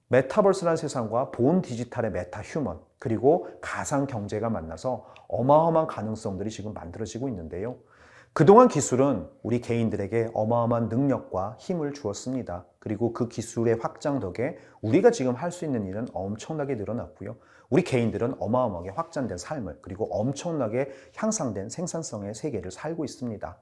메타버스라는 세상과 본 디지털의 메타 휴먼, 그리고 가상 경제가 만나서 어마어마한 가능성들이 지금 만들어지고 있는데요. 그동안 기술은 우리 개인들에게 어마어마한 능력과 힘을 주었습니다. 그리고 그 기술의 확장 덕에 우리가 지금 할 수 있는 일은 엄청나게 늘어났고요. 우리 개인들은 어마어마하게 확장된 삶을, 그리고 엄청나게 향상된 생산성의 세계를 살고 있습니다.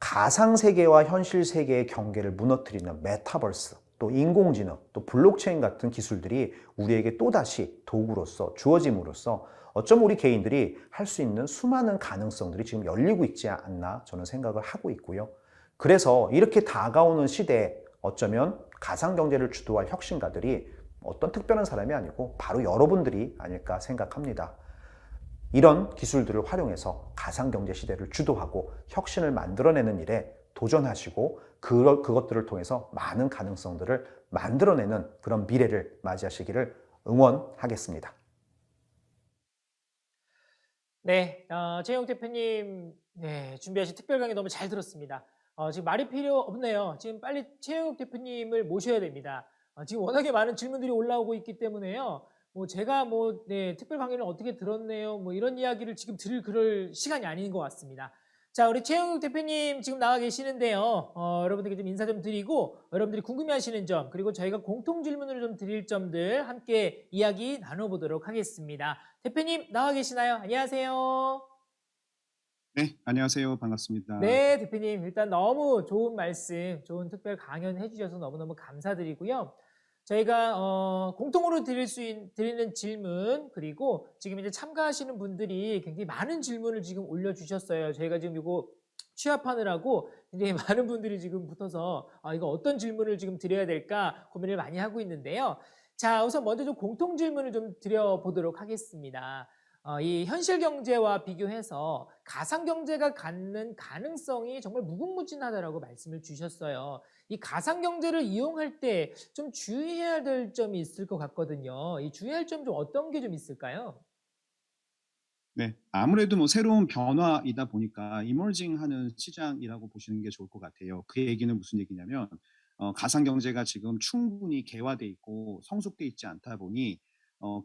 가상 세계와 현실 세계의 경계를 무너뜨리는 메타버스, 또 인공지능, 또 블록체인 같은 기술들이 우리에게 또다시 도구로서 주어짐으로써 어쩜 우리 개인들이 할 수 있는 수많은 가능성들이 지금 열리고 있지 않나 저는 생각을 하고 있고요. 그래서 이렇게 다가오는 시대에 어쩌면 가상경제를 주도할 혁신가들이 어떤 특별한 사람이 아니고 바로 여러분들이 아닐까 생각합니다. 이런 기술들을 활용해서 가상경제 시대를 주도하고 혁신을 만들어내는 일에 도전하시고 그것들을 통해서 많은 가능성들을 만들어내는 그런 미래를 맞이하시기를 응원하겠습니다. 네, 최영욱 대표님, 네, 준비하신 특별 강의 너무 잘 들었습니다. 지금 말이 필요 없네요. 지금 빨리 최영욱 대표님을 모셔야 됩니다. 지금 워낙에 많은 질문들이 올라오고 있기 때문에요. 뭐 제가 네, 특별 강의를 어떻게 들었네요. 뭐 이런 이야기를 지금 들을 그럴 시간이 아닌 것 같습니다. 자, 우리 최영욱 대표님 지금 나와 계시는데요. 여러분들께 좀 인사 좀 드리고, 여러분들이 궁금해하시는 점, 그리고 저희가 공통 질문으로 좀 드릴 점들 함께 이야기 나눠보도록 하겠습니다. 대표님 나와 계시나요? 안녕하세요. 네, 안녕하세요. 반갑습니다. 네, 대표님 일단 너무 좋은 말씀, 좋은 특별 강연 해주셔서 너무너무 감사드리고요. 저희가 공통으로 드리는 질문, 그리고 지금 이제 참가하시는 분들이 굉장히 많은 질문을 지금 올려주셨어요. 저희가 지금 이거 취합하느라고 굉장히 많은 분들이 지금 붙어서 이거 어떤 질문을 지금 드려야 될까 고민을 많이 하고 있는데요. 자, 우선 먼저 좀 공통 질문을 좀 드려보도록 하겠습니다. 이 현실 경제와 비교해서 가상 경제가 갖는 가능성이 정말 무궁무진하다라고 말씀을 주셨어요. 이 가상 경제를 이용할 때 좀 주의해야 될 점이 있을 것 같거든요. 이 주의할 점 좀 어떤 게 좀 있을까요? 네, 아무래도 뭐 새로운 변화이다 보니까 이머징하는 시장이라고 보시는 게 좋을 것 같아요. 그 얘기는 무슨 얘기냐면 가상 경제가 지금 충분히 개화돼 있고 성숙돼 있지 않다 보니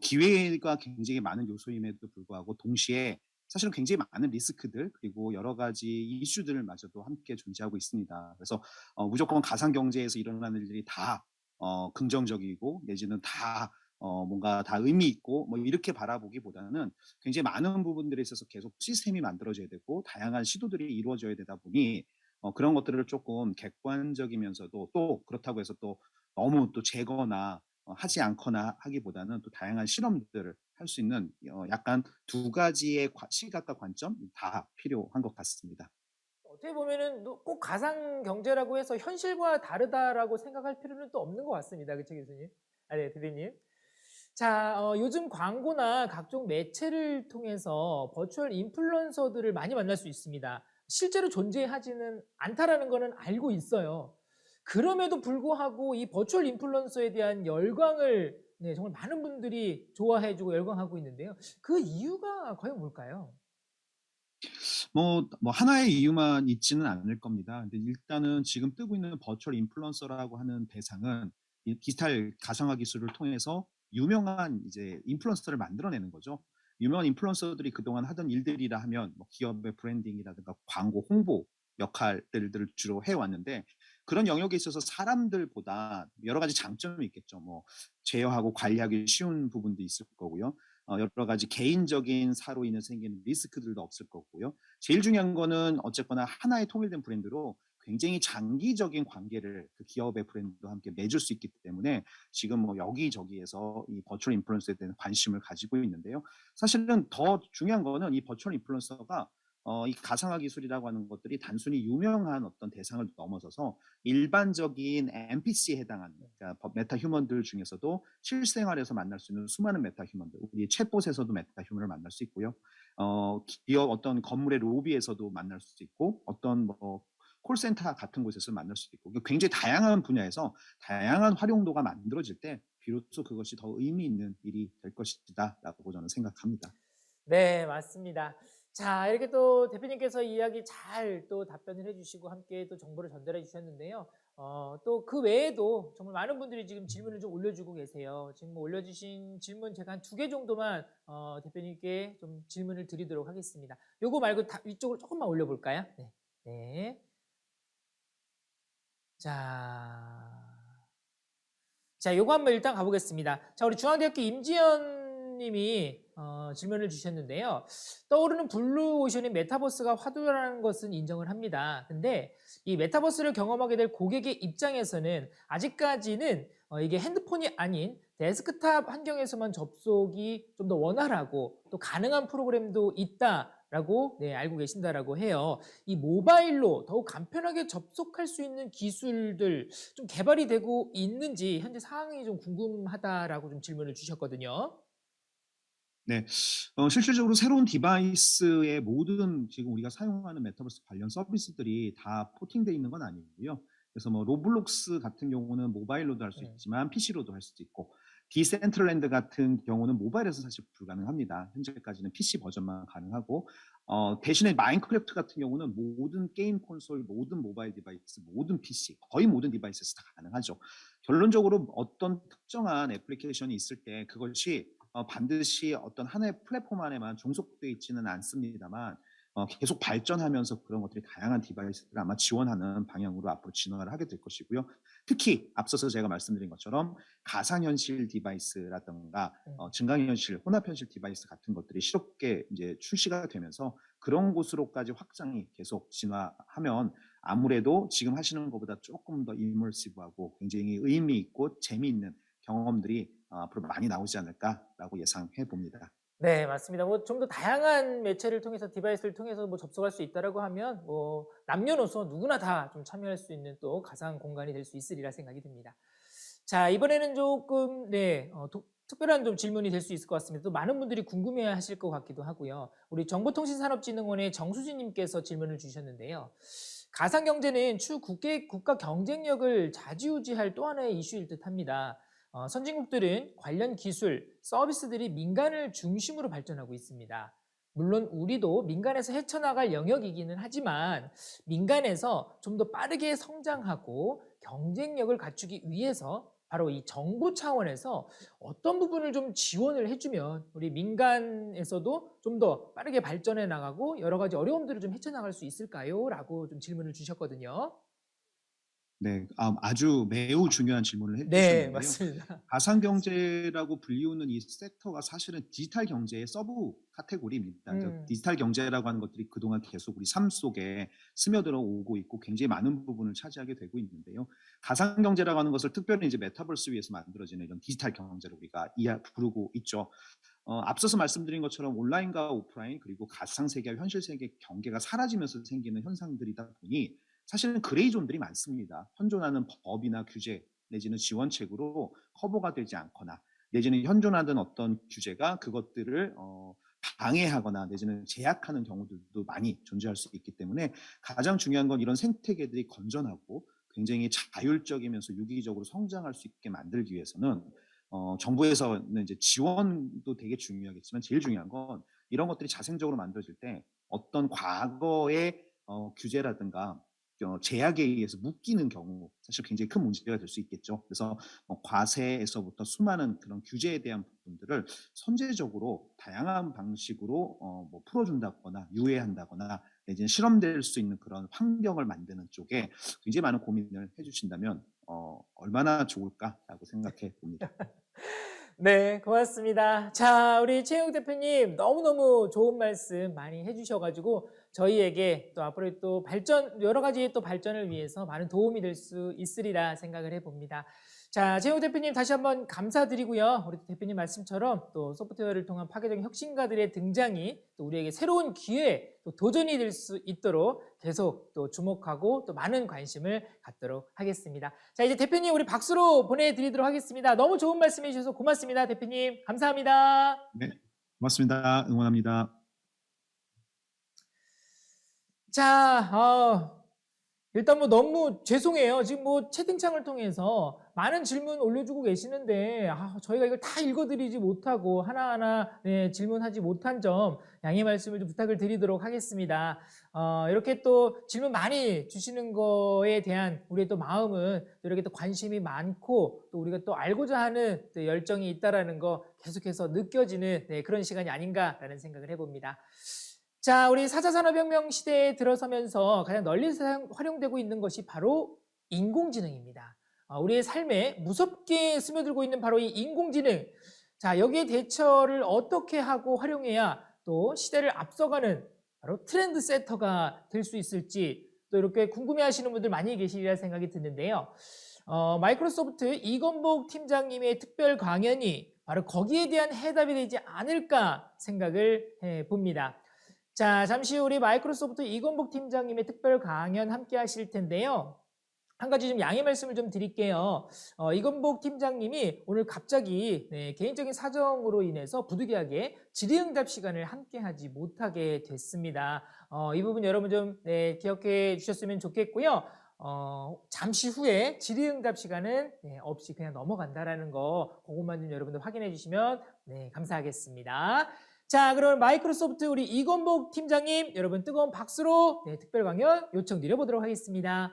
기회가 굉장히 많은 요소임에도 불구하고 동시에 사실은 굉장히 많은 리스크들 그리고 여러 가지 이슈들마저도 함께 존재하고 있습니다. 그래서 무조건 가상 경제에서 일어나는 일들이 다 긍정적이고 내지는 다 뭔가 다 의미 있고 뭐 이렇게 바라보기보다는 굉장히 많은 부분들에 있어서 계속 시스템이 만들어져야 되고 다양한 시도들이 이루어져야 되다 보니 그런 것들을 조금 객관적이면서도 또 그렇다고 해서 또 너무 또 재거나 하지 않거나 하기보다는 또 다양한 실험들을 할 수 있는 약간 두 가지의 시각과 관점 다 필요한 것 같습니다. 어떻게 보면은 꼭 가상 경제라고 해서 현실과 다르다라고 생각할 필요는 또 없는 것 같습니다. 그렇죠, 교수님? 네, 대표님. 자, 요즘 광고나 각종 매체를 통해서 버추얼 인플루언서들을 많이 만날 수 있습니다. 실제로 존재하지는 않다라는 거는 알고 있어요. 그럼에도 불구하고 이 버추얼 인플루언서에 대한 열광을 네, 정말 많은 분들이 좋아해주고 열광하고 있는데요. 그 이유가 과연 뭘까요? 뭐 하나의 이유만 있지는 않을 겁니다. 근데 일단은 지금 뜨고 있는 버추얼 인플루언서라고 하는 대상은 이 디지털 가상화 기술을 통해서 유명한 이제 인플루언서를 만들어내는 거죠. 유명한 인플루언서들이 그동안 하던 일들이라 하면 뭐 기업의 브랜딩이라든가 광고, 홍보 역할들을 주로 해왔는데 그런 영역에 있어서 사람들보다 여러 가지 장점이 있겠죠. 뭐 제어하고 관리하기 쉬운 부분도 있을 거고요. 여러 가지 개인적인 사로 인해 생기는 리스크들도 없을 거고요. 제일 중요한 거는 어쨌거나 하나의 통일된 브랜드로 굉장히 장기적인 관계를 그 기업의 브랜드와 함께 맺을 수 있기 때문에 지금 뭐 여기저기에서 이 버추얼 인플루언서에 대한 관심을 가지고 있는데요. 사실은 더 중요한 거는 이 버추얼 인플루언서가 이 가상화 기술이라고 하는 것들이 단순히 유명한 어떤 대상을 넘어서서 일반적인 NPC에 해당하는 그러니까 메타 휴먼들 중에서도 실생활에서 만날 수 있는 수많은 메타 휴먼들, 우리 챗봇에서도 메타 휴먼을 만날 수 있고요. 기업 어떤 건물의 로비에서도 만날 수 있고 어떤 뭐 콜센터 같은 곳에서 만날 수도 있고 굉장히 다양한 분야에서 다양한 활용도가 만들어질 때 비로소 그것이 더 의미 있는 일이 될 것이다라고 저는 생각합니다. 네, 맞습니다. 자, 이렇게 또 대표님께서 이야기 잘 또 답변을 해주시고 함께 또 정보를 전달해 주셨는데요. 또 그 외에도 정말 많은 분들이 지금 질문을 좀 올려주고 계세요. 지금 올려주신 질문 제가 한 2개 정도만 대표님께 좀 질문을 드리도록 하겠습니다. 요거 말고 위쪽으로 조금만 올려볼까요? 네. 네. 자, 요거 한번 일단 가보겠습니다. 자, 우리 중앙대학교 임지연 님이 질문을 주셨는데요. 떠오르는 블루오션인 메타버스가 화두라는 것은 인정을 합니다. 근데 이 메타버스를 경험하게 될 고객의 입장에서는 아직까지는 이게 핸드폰이 아닌 데스크탑 환경에서만 접속이 좀 더 원활하고 또 가능한 프로그램도 있다라고 알고 계신다라고 해요. 이 모바일로 더욱 간편하게 접속할 수 있는 기술들 좀 개발이 되고 있는지 현재 상황이 좀 궁금하다라고 좀 질문을 주셨거든요. 네, 실질적으로 새로운 디바이스의 모든 지금 우리가 사용하는 메타버스 관련 서비스들이 다 포팅되어 있는 건 아니고요. 그래서 뭐 로블록스 같은 경우는 모바일로도 할 수 있지만 PC로도 할 수도 있고 디센트럴랜드 같은 경우는 모바일에서 사실 불가능합니다. 현재까지는 PC 버전만 가능하고 대신에 마인크래프트 같은 경우는 모든 게임 콘솔, 모든 모바일 디바이스, 모든 PC, 거의 모든 디바이스에서 다 가능하죠. 결론적으로 어떤 특정한 애플리케이션이 있을 때 그것이 반드시 어떤 하나의 플랫폼 안에만 종속되어 있지는 않습니다만 계속 발전하면서 그런 것들이 다양한 디바이스들을 아마 지원하는 방향으로 앞으로 진화를 하게 될 것이고요. 특히 앞서서 제가 말씀드린 것처럼 가상현실 디바이스라든가 증강현실, 혼합현실 디바이스 같은 것들이 실업계 이제 출시가 되면서 그런 곳으로까지 확장이 계속 진화하면 아무래도 지금 하시는 것보다 조금 더 이머시브하고 굉장히 의미 있고 재미있는 경험들이 앞으로 많이 나오지 않을까라고 예상해 봅니다. 네, 맞습니다. 뭐 좀 더 다양한 매체를 통해서 디바이스를 통해서 뭐 접속할 수 있다라고 하면 뭐 남녀노소 누구나 다 좀 참여할 수 있는 또 가상 공간이 될 수 있으리라 생각이 듭니다. 자, 이번에는 조금 특별한 좀 질문이 될 수 있을 것 같습니다. 또 많은 분들이 궁금해하실 것 같기도 하고요. 우리 정보통신산업진흥원의 정수진님께서 질문을 주셨는데요. 가상 경제는 추후 국가 경쟁력을 좌지우지할 또 하나의 이슈일 듯합니다. 선진국들은 관련 기술, 서비스들이 민간을 중심으로 발전하고 있습니다. 물론 우리도 민간에서 헤쳐나갈 영역이기는 하지만 민간에서 좀 더 빠르게 성장하고 경쟁력을 갖추기 위해서 바로 이 정부 차원에서 어떤 부분을 좀 지원을 해주면 우리 민간에서도 좀 더 빠르게 발전해 나가고 여러 가지 어려움들을 좀 헤쳐나갈 수 있을까요? 라고 좀 질문을 주셨거든요. 네, 아주 매우 중요한 질문을 네, 해주셨는데요. 맞습니다. 가상경제라고 불리우는 이 섹터가 사실은 디지털 경제의 서브 카테고리입니다. 디지털 경제라고 하는 것들이 그동안 계속 우리 삶 속에 스며들어 오고 있고 굉장히 많은 부분을 차지하게 되고 있는데요. 가상경제라고 하는 것을 특별히 이제 메타버스 위에서 만들어지는 이런 디지털 경제를 우리가 부르고 있죠. 앞서서 말씀드린 것처럼 온라인과 오프라인 그리고 가상세계와 현실세계 경계가 사라지면서 생기는 현상들이다 보니 사실은 그레이존들이 많습니다. 현존하는 법이나 규제 내지는 지원책으로 커버가 되지 않거나 내지는 현존하던 어떤 규제가 그것들을 방해하거나 내지는 제약하는 경우들도 많이 존재할 수 있기 때문에 가장 중요한 건 이런 생태계들이 건전하고 굉장히 자율적이면서 유기적으로 성장할 수 있게 만들기 위해서는 정부에서는 이제 지원도 되게 중요하겠지만 제일 중요한 건 이런 것들이 자생적으로 만들어질 때 어떤 과거의 규제라든가 제약에 의해서 묶이는 경우 사실 굉장히 큰 문제가 될 수 있겠죠. 그래서 과세에서부터 수많은 그런 규제에 대한 부분들을 선제적으로 다양한 방식으로 풀어준다거나 유예한다거나 내지는 실험될 수 있는 그런 환경을 만드는 쪽에 굉장히 많은 고민을 해주신다면 얼마나 좋을까라고 생각해 봅니다. 네, 고맙습니다. 자, 우리 최영욱 대표님 너무너무 좋은 말씀 많이 해주셔가지고 저희에게 또 앞으로 또 여러 가지 또 발전을 위해서 많은 도움이 될 수 있으리라 생각을 해봅니다. 자, 최영욱 대표님 다시 한번 감사드리고요. 우리 대표님 말씀처럼 또 소프트웨어를 통한 파괴적인 혁신가들의 등장이 또 우리에게 새로운 기회, 또 도전이 될 수 있도록 계속 또 주목하고 또 많은 관심을 갖도록 하겠습니다. 자, 이제 대표님 우리 박수로 보내드리도록 하겠습니다. 너무 좋은 말씀해 주셔서 고맙습니다. 대표님 감사합니다. 네, 고맙습니다. 응원합니다. 자, 일단 뭐 너무 죄송해요. 지금 뭐 채팅창을 통해서 많은 질문 올려주고 계시는데 저희가 이걸 다 읽어드리지 못하고 하나하나 질문하지 못한 점 양해 말씀을 좀 부탁을 드리도록 하겠습니다. 이렇게 또 질문 많이 주시는 거에 대한 우리의 또 마음은 이렇게 또 관심이 많고 또 우리가 또 알고자 하는 또 열정이 있다라는 거 계속해서 느껴지는 그런 시간이 아닌가라는 생각을 해봅니다. 자, 우리 4차 산업혁명 시대에 들어서면서 가장 널리 활용되고 있는 것이 바로 인공지능입니다. 우리의 삶에 무섭게 스며들고 있는 바로 이 인공지능. 자, 여기에 대처를 어떻게 하고 활용해야 또 시대를 앞서가는 바로 트렌드 세터가 될 수 있을지 또 이렇게 궁금해하시는 분들 많이 계시리라 생각이 드는데요. 마이크로소프트 이건복 팀장님의 특별 강연이 바로 거기에 대한 해답이 되지 않을까 생각을 해봅니다. 자, 잠시 후 우리 마이크로소프트 이건복 팀장님의 특별 강연 함께 하실 텐데요. 한 가지 좀 양해 말씀을 좀 드릴게요. 이건복 팀장님이 오늘 갑자기 개인적인 사정으로 인해서 부득이하게 질의응답 시간을 함께 하지 못하게 됐습니다. 이 부분 여러분 좀 기억해 주셨으면 좋겠고요. 잠시 후에 질의응답 시간은 없이 그냥 넘어간다라는 거 그것만 좀 여러분들 확인해 주시면 감사하겠습니다. 자, 그럼 마이크로소프트 우리 이건복 팀장님 여러분 뜨거운 박수로 특별 강연 요청드려보도록 하겠습니다.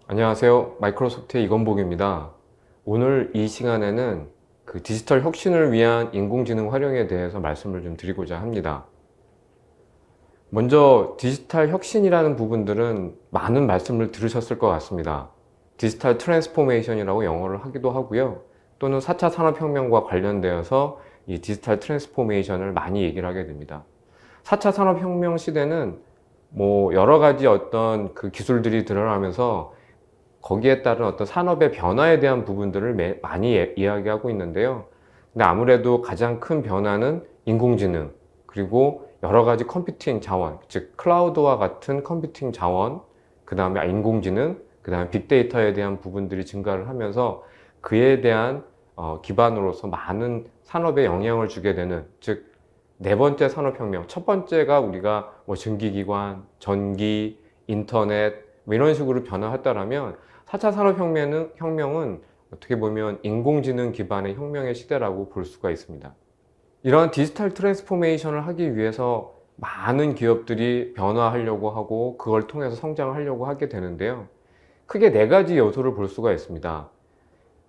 안녕하세요. 마이크로소프트의 이건복입니다. 오늘 이 시간에는 그 디지털 혁신을 위한 인공지능 활용에 대해서 말씀을 좀 드리고자 합니다. 먼저 디지털 혁신이라는 부분들은 많은 말씀을 들으셨을 것 같습니다. 디지털 트랜스포메이션이라고 영어를 하기도 하고요. 또는 4차 산업혁명과 관련되어서 이 디지털 트랜스포메이션을 많이 얘기를 하게 됩니다. 4차 산업혁명 시대는 뭐 여러 가지 어떤 그 기술들이 드러나면서 거기에 따른 어떤 산업의 변화에 대한 부분들을 많이 이야기하고 있는데요. 근데 아무래도 가장 큰 변화는 인공지능, 그리고 여러 가지 컴퓨팅 자원, 즉 클라우드와 같은 컴퓨팅 자원, 그 다음에 인공지능, 그 다음에 빅데이터에 대한 부분들이 증가를 하면서 그에 대한 기반으로서 많은 산업에 영향을 주게 되는, 즉 네 번째 산업혁명, 첫 번째가 우리가 뭐 전기기관, 전기, 인터넷 뭐 이런 식으로 변화했다라면 4차 산업혁명은 어떻게 보면 인공지능 기반의 혁명의 시대라고 볼 수가 있습니다. 이러한 디지털 트랜스포메이션을 하기 위해서 많은 기업들이 변화하려고 하고 그걸 통해서 성장을 하려고 하게 되는데요. 크게 네 가지 요소를 볼 수가 있습니다.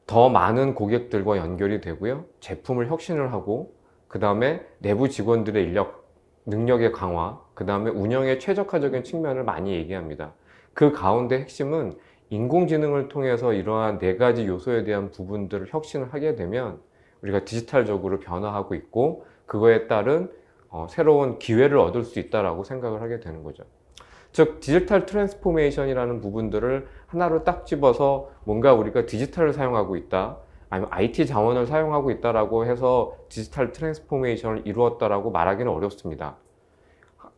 더 많은 고객들과 연결이 되고요. 제품을 혁신을 하고, 그 다음에 내부 직원들의 능력의 강화, 그 다음에 운영의 최적화적인 측면을 많이 얘기합니다. 그 가운데 핵심은 인공지능을 통해서 이러한 네 가지 요소에 대한 부분들을 혁신을 하게 되면 우리가 디지털적으로 변화하고 있고 그거에 따른 새로운 기회를 얻을 수 있다라고 생각을 하게 되는 거죠. 즉 디지털 트랜스포메이션이라는 부분들을 하나로 딱 집어서 뭔가 우리가 디지털을 사용하고 있다, 아니면 IT 자원을 사용하고 있다라고 해서 디지털 트랜스포메이션을 이루었다라고 말하기는 어렵습니다.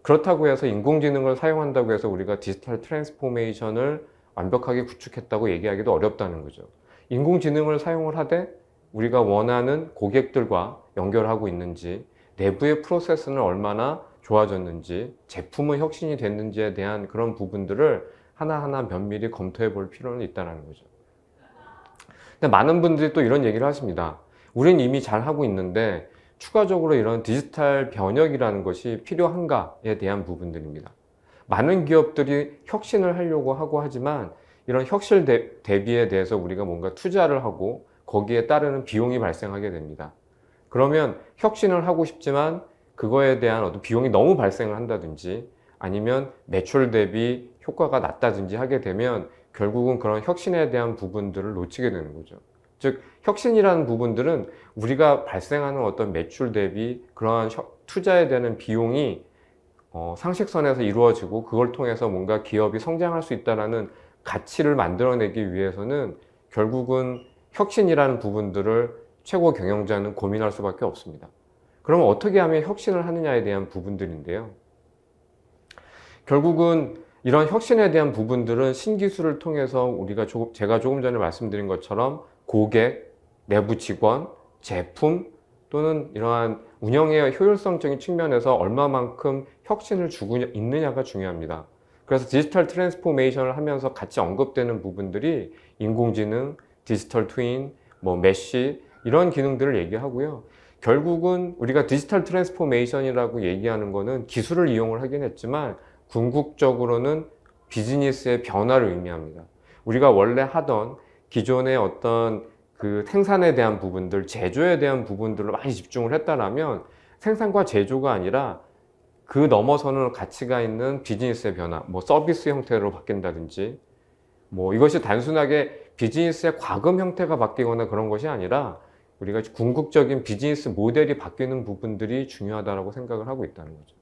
그렇다고 해서 인공지능을 사용한다고 해서 우리가 디지털 트랜스포메이션을 완벽하게 구축했다고 얘기하기도 어렵다는 거죠. 인공지능을 사용을 하되 우리가 원하는 고객들과 연결하고 있는지, 내부의 프로세스는 얼마나 좋아졌는지, 제품은 혁신이 됐는지에 대한 그런 부분들을 하나하나 면밀히 검토해 볼 필요는 있다는 거죠. 근데 많은 분들이 또 이런 얘기를 하십니다. 우린 이미 잘 하고 있는데 추가적으로 이런 디지털 변혁이라는 것이 필요한가에 대한 부분들입니다. 많은 기업들이 혁신을 하려고 하고 하지만 이런 혁신 대비에 대해서 우리가 뭔가 투자를 하고 거기에 따르는 비용이 발생하게 됩니다. 그러면 혁신을 하고 싶지만 그거에 대한 어떤 비용이 너무 발생을 한다든지 아니면 매출 대비 효과가 낮다든지 하게 되면 결국은 그런 혁신에 대한 부분들을 놓치게 되는 거죠. 즉 혁신이라는 부분들은 우리가 발생하는 어떤 매출 대비 그러한 투자에 대한 비용이 상식선에서 이루어지고 그걸 통해서 뭔가 기업이 성장할 수 있다는 가치를 만들어내기 위해서는 결국은 혁신이라는 부분들을 최고 경영자는 고민할 수밖에 없습니다. 그러면 어떻게 하면 혁신을 하느냐에 대한 부분들인데요. 결국은 이런 혁신에 대한 부분들은 신기술을 통해서 제가 조금 전에 말씀드린 것처럼 고객, 내부 직원, 제품, 또는 이러한 운영의 효율성적인 측면에서 얼마만큼 혁신을 주고 있느냐가 중요합니다. 그래서 디지털 트랜스포메이션을 하면서 같이 언급되는 부분들이 인공지능, 디지털 트윈, 메쉬 이런 기능들을 얘기하고요. 결국은 우리가 디지털 트랜스포메이션이라고 얘기하는 거는 기술을 이용을 하긴 했지만 궁극적으로는 비즈니스의 변화를 의미합니다. 우리가 원래 하던 기존의 어떤 그 생산에 대한 부분들, 제조에 대한 부분들을 많이 집중을 했다라면 생산과 제조가 아니라 그 넘어서는 가치가 있는 비즈니스의 변화, 서비스 형태로 바뀐다든지, 이것이 단순하게 비즈니스의 과금 형태가 바뀌거나 그런 것이 아니라 우리가 궁극적인 비즈니스 모델이 바뀌는 부분들이 중요하다고 생각을 하고 있다는 거죠.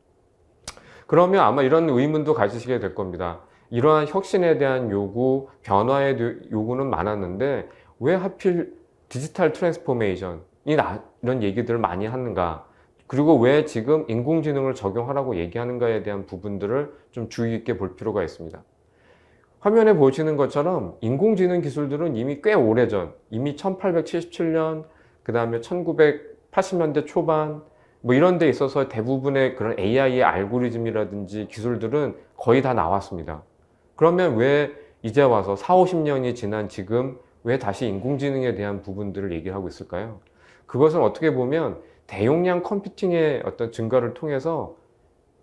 그러면 아마 이런 의문도 가지시게 될 겁니다. 이러한 혁신에 대한 요구, 변화의 요구는 많았는데 왜 하필 디지털 트랜스포메이션, 이런 얘기들을 많이 하는가? 그리고 왜 지금 인공지능을 적용하라고 얘기하는가에 대한 부분들을 좀 주의 있게 볼 필요가 있습니다. 화면에 보시는 것처럼 인공지능 기술들은 이미 꽤 오래전, 이미 1877년, 그 다음에 1980년대 초반, 이런 데 있어서 대부분의 그런 AI의 알고리즘이라든지 기술들은 거의 다 나왔습니다. 그러면 왜 이제 와서 40-50년이 지난 지금 왜 다시 인공지능에 대한 부분들을 얘기를 하고 있을까요? 그것은 어떻게 보면 대용량 컴퓨팅의 어떤 증가를 통해서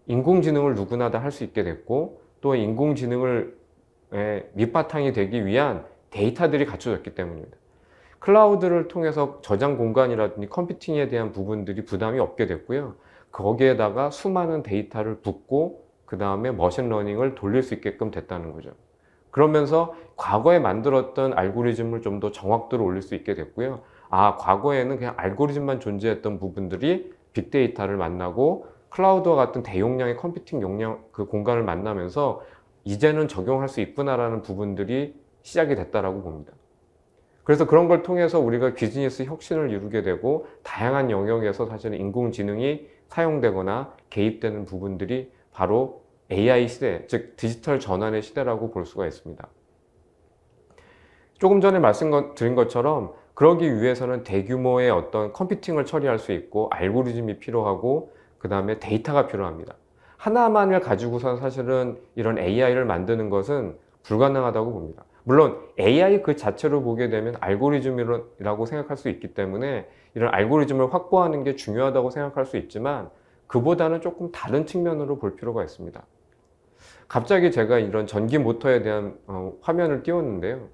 인공지능을 누구나 다 할 수 있게 됐고 또 인공지능을 밑바탕이 되기 위한 데이터들이 갖춰졌기 때문입니다. 클라우드를 통해서 저장 공간이라든지 컴퓨팅에 대한 부분들이 부담이 없게 됐고요. 거기에다가 수많은 데이터를 붓고 그 다음에 머신러닝을 돌릴 수 있게끔 됐다는 거죠. 그러면서 과거에 만들었던 알고리즘을 좀 더 정확도를 올릴 수 있게 됐고요. 과거에는 그냥 알고리즘만 존재했던 부분들이 빅데이터를 만나고 클라우드와 같은 대용량의 컴퓨팅 용량 그 공간을 만나면서 이제는 적용할 수 있구나라는 부분들이 시작이 됐다라고 봅니다. 그래서 그런 걸 통해서 우리가 비즈니스 혁신을 이루게 되고 다양한 영역에서 사실은 인공지능이 사용되거나 개입되는 부분들이 바로 AI 시대, 즉 디지털 전환의 시대라고 볼 수가 있습니다. 조금 전에 말씀드린 것처럼 그러기 위해서는 대규모의 어떤 컴퓨팅을 처리할 수 있고 알고리즘이 필요하고 그 다음에 데이터가 필요합니다. 하나만을 가지고선 사실은 이런 AI를 만드는 것은 불가능하다고 봅니다. 물론 AI 그 자체로 보게 되면 알고리즘이라고 생각할 수 있기 때문에 이런 알고리즘을 확보하는 게 중요하다고 생각할 수 있지만 그보다는 조금 다른 측면으로 볼 필요가 있습니다. 갑자기 제가 이런 전기 모터에 대한 화면을 띄웠는데요.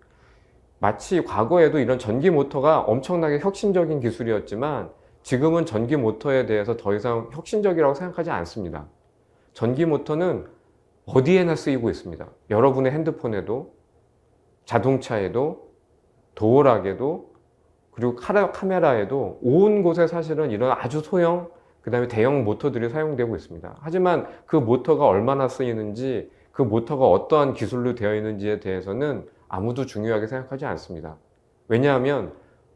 마치 과거에도 이런 전기 모터가 엄청나게 혁신적인 기술이었지만 지금은 전기 모터에 대해서 더 이상 혁신적이라고 생각하지 않습니다. 전기 모터는 어디에나 쓰이고 있습니다. 여러분의 핸드폰에도, 자동차에도, 도어락에도, 그리고 카메라에도 온 곳에 사실은 이런 아주 소형, 그 다음에 대형 모터들이 사용되고 있습니다. 하지만 그 모터가 얼마나 쓰이는지, 그 모터가 어떠한 기술로 되어 있는지에 대해서는 아무도 중요하게 생각하지 않습니다. 왜냐하면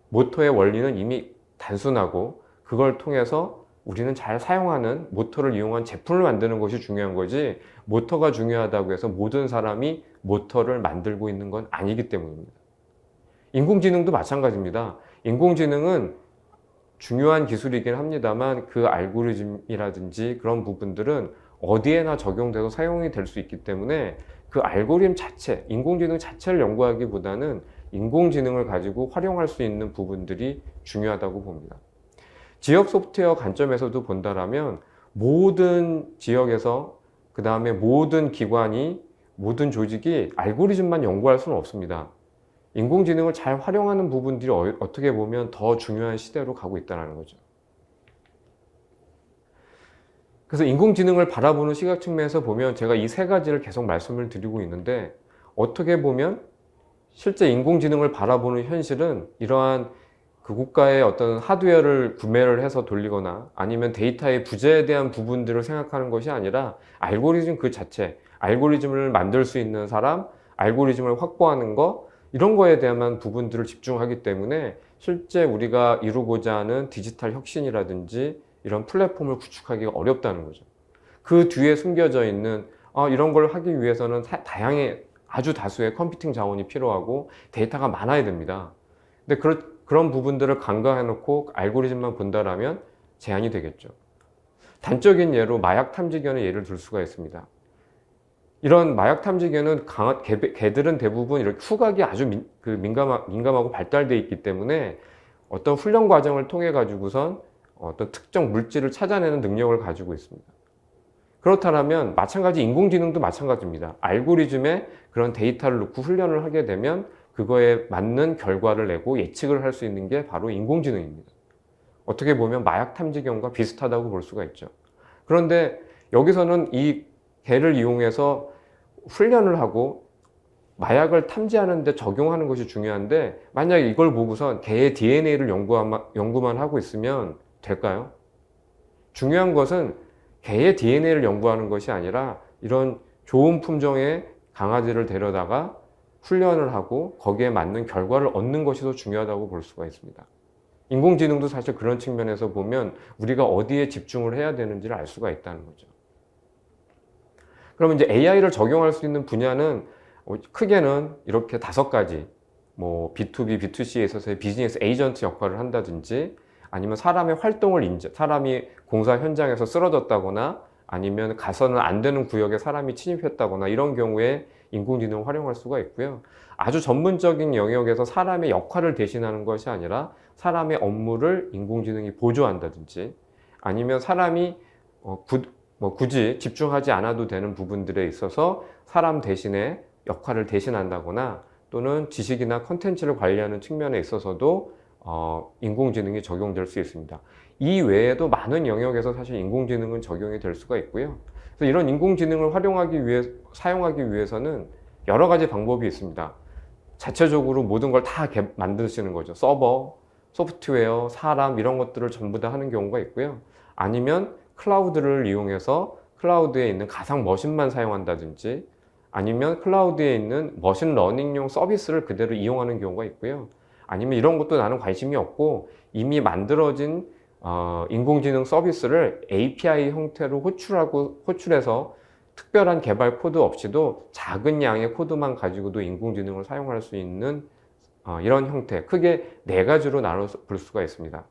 모터의 원리는 이미 단순하고 그걸 통해서 우리는 잘 사용하는 모터를 이용한 제품을 만드는 것이 중요한 거지 모터가 중요하다고 해서 모든 사람이 모터를 만들고 있는 건 아니기 때문입니다. 인공지능도 마찬가지입니다. 인공지능은 중요한 기술이긴 합니다만 그 알고리즘이라든지 그런 부분들은 어디에나 적용돼서 사용이 될 수 있기 때문에 그 알고리즘 자체, 인공지능 자체를 연구하기보다는 인공지능을 가지고 활용할 수 있는 부분들이 중요하다고 봅니다. 지역 소프트웨어 관점에서도 본다라면 모든 지역에서 그 다음에 모든 기관이 모든 조직이 알고리즘만 연구할 수는 없습니다. 인공지능을 잘 활용하는 부분들이 어떻게 보면 더 중요한 시대로 가고 있다는 거죠. 그래서 인공지능을 바라보는 시각 측면에서 보면 제가 이 세 가지를 계속 말씀을 드리고 있는데 어떻게 보면 실제 인공지능을 바라보는 현실은 이러한 그 국가의 어떤 하드웨어를 구매를 해서 돌리거나 아니면 데이터의 부재에 대한 부분들을 생각하는 것이 아니라 알고리즘 그 자체, 알고리즘을 만들 수 있는 사람, 알고리즘을 확보하는 것 이런 거에 대한 부분들을 집중하기 때문에 실제 우리가 이루고자 하는 디지털 혁신이라든지 이런 플랫폼을 구축하기가 어렵다는 거죠. 그 뒤에 숨겨져 있는 이런 걸 하기 위해서는 다양한 아주 다수의 컴퓨팅 자원이 필요하고 데이터가 많아야 됩니다. 근데 그런 부분들을 간과해놓고 알고리즘만 본다라면 제한이 되겠죠. 단적인 예로 마약 탐지견의 예를 들 수가 있습니다. 이런 마약 탐지견은 개들은 대부분 이렇게 후각이 아주 민감하고 발달되어 있기 때문에 어떤 훈련 과정을 통해 가지고선 어떤 특정 물질을 찾아내는 능력을 가지고 있습니다. 그렇다면 마찬가지 인공지능도 마찬가지입니다. 알고리즘에 그런 데이터를 넣고 훈련을 하게 되면 그거에 맞는 결과를 내고 예측을 할 수 있는 게 바로 인공지능입니다. 어떻게 보면 마약 탐지견과 비슷하다고 볼 수가 있죠. 그런데 여기서는 이 개를 이용해서 훈련을 하고 마약을 탐지하는 데 적용하는 것이 중요한데 만약에 이걸 보고선 개의 DNA를 연구만 하고 있으면 될까요? 중요한 것은 개의 DNA를 연구하는 것이 아니라 이런 좋은 품종의 강아지를 데려다가 훈련을 하고 거기에 맞는 결과를 얻는 것이 더 중요하다고 볼 수가 있습니다. 인공지능도 사실 그런 측면에서 보면 우리가 어디에 집중을 해야 되는지를 알 수가 있다는 거죠. 그러면 이제 AI를 적용할 수 있는 분야는 크게는 이렇게 5가지, 뭐 B2B, B2C에 있어서의 비즈니스 에이전트 역할을 한다든지 아니면 사람의 활동을 사람이 공사 현장에서 쓰러졌다거나 아니면 가서는 안 되는 구역에 사람이 침입했다거나 이런 경우에 인공지능을 활용할 수가 있고요. 아주 전문적인 영역에서 사람의 역할을 대신하는 것이 아니라 사람의 업무를 인공지능이 보조한다든지 아니면 사람이 굳이 집중하지 않아도 되는 부분들에 있어서 사람 대신에 역할을 대신한다거나 또는 지식이나 컨텐츠를 관리하는 측면에 있어서도 인공지능이 적용될 수 있습니다. 이 외에도 많은 영역에서 사실 인공지능은 적용이 될 수가 있고요. 그래서 이런 인공지능을 사용하기 위해서는 여러 가지 방법이 있습니다. 자체적으로 모든 걸 다 만드시는 거죠. 서버, 소프트웨어, 사람 이런 것들을 전부 다 하는 경우가 있고요. 아니면 클라우드를 이용해서 클라우드에 있는 가상 머신만 사용한다든지 아니면 클라우드에 있는 머신러닝용 서비스를 그대로 이용하는 경우가 있고요. 아니면 이런 것도 나는 관심이 없고 이미 만들어진 인공지능 서비스를 API 형태로 호출해서 특별한 개발 코드 없이도 작은 양의 코드만 가지고도 인공지능을 사용할 수 있는 이런 형태, 크게 4가지로 나눠 볼 수가 있습니다.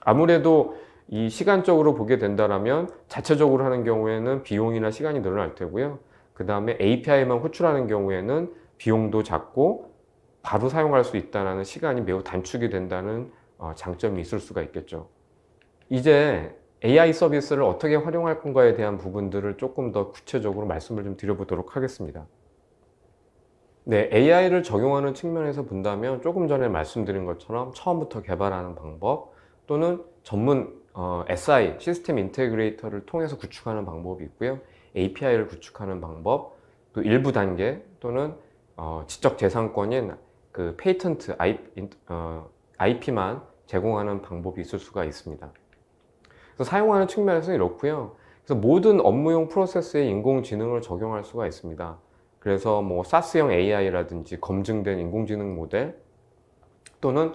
아무래도 이 시간적으로 보게 된다면 자체적으로 하는 경우에는 비용이나 시간이 늘어날 테고요. 그 다음에 API만 호출하는 경우에는 비용도 작고 바로 사용할 수 있다는 시간이 매우 단축이 된다는 장점이 있을 수가 있겠죠. 이제 AI 서비스를 어떻게 활용할 건가에 대한 부분들을 조금 더 구체적으로 말씀을 좀 드려보도록 하겠습니다. 네, AI를 적용하는 측면에서 본다면 조금 전에 말씀드린 것처럼 처음부터 개발하는 방법 또는 전문 SI, 시스템 인테그레이터를 통해서 구축하는 방법이 있고요. API를 구축하는 방법, 또 일부 단계 또는 지적재산권인 그 페이턴트 IP만 제공하는 방법이 있을 수가 있습니다. 그래서 사용하는 측면에서는 이렇고요. 그래서 모든 업무용 프로세스에 인공지능을 적용할 수가 있습니다. 그래서 뭐 SaaS형 AI라든지 검증된 인공지능 모델 또는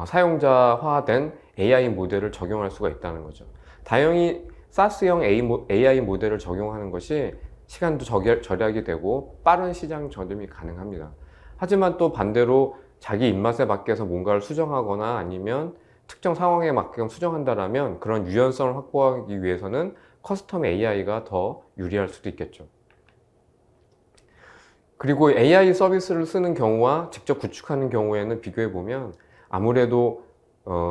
사용자화된 AI 모델을 적용할 수가 있다는 거죠. 다행히 SaaS형 AI 모델을 적용하는 것이 시간도 절약이 되고 빠른 시장 전염이 가능합니다. 하지만 또 반대로 자기 입맛에 맞게서 뭔가를 수정하거나 아니면 특정 상황에 맞게끔 수정한다면 그런 유연성을 확보하기 위해서는 커스텀 AI가 더 유리할 수도 있겠죠. 그리고 AI 서비스를 쓰는 경우와 직접 구축하는 경우에는 비교해 보면 아무래도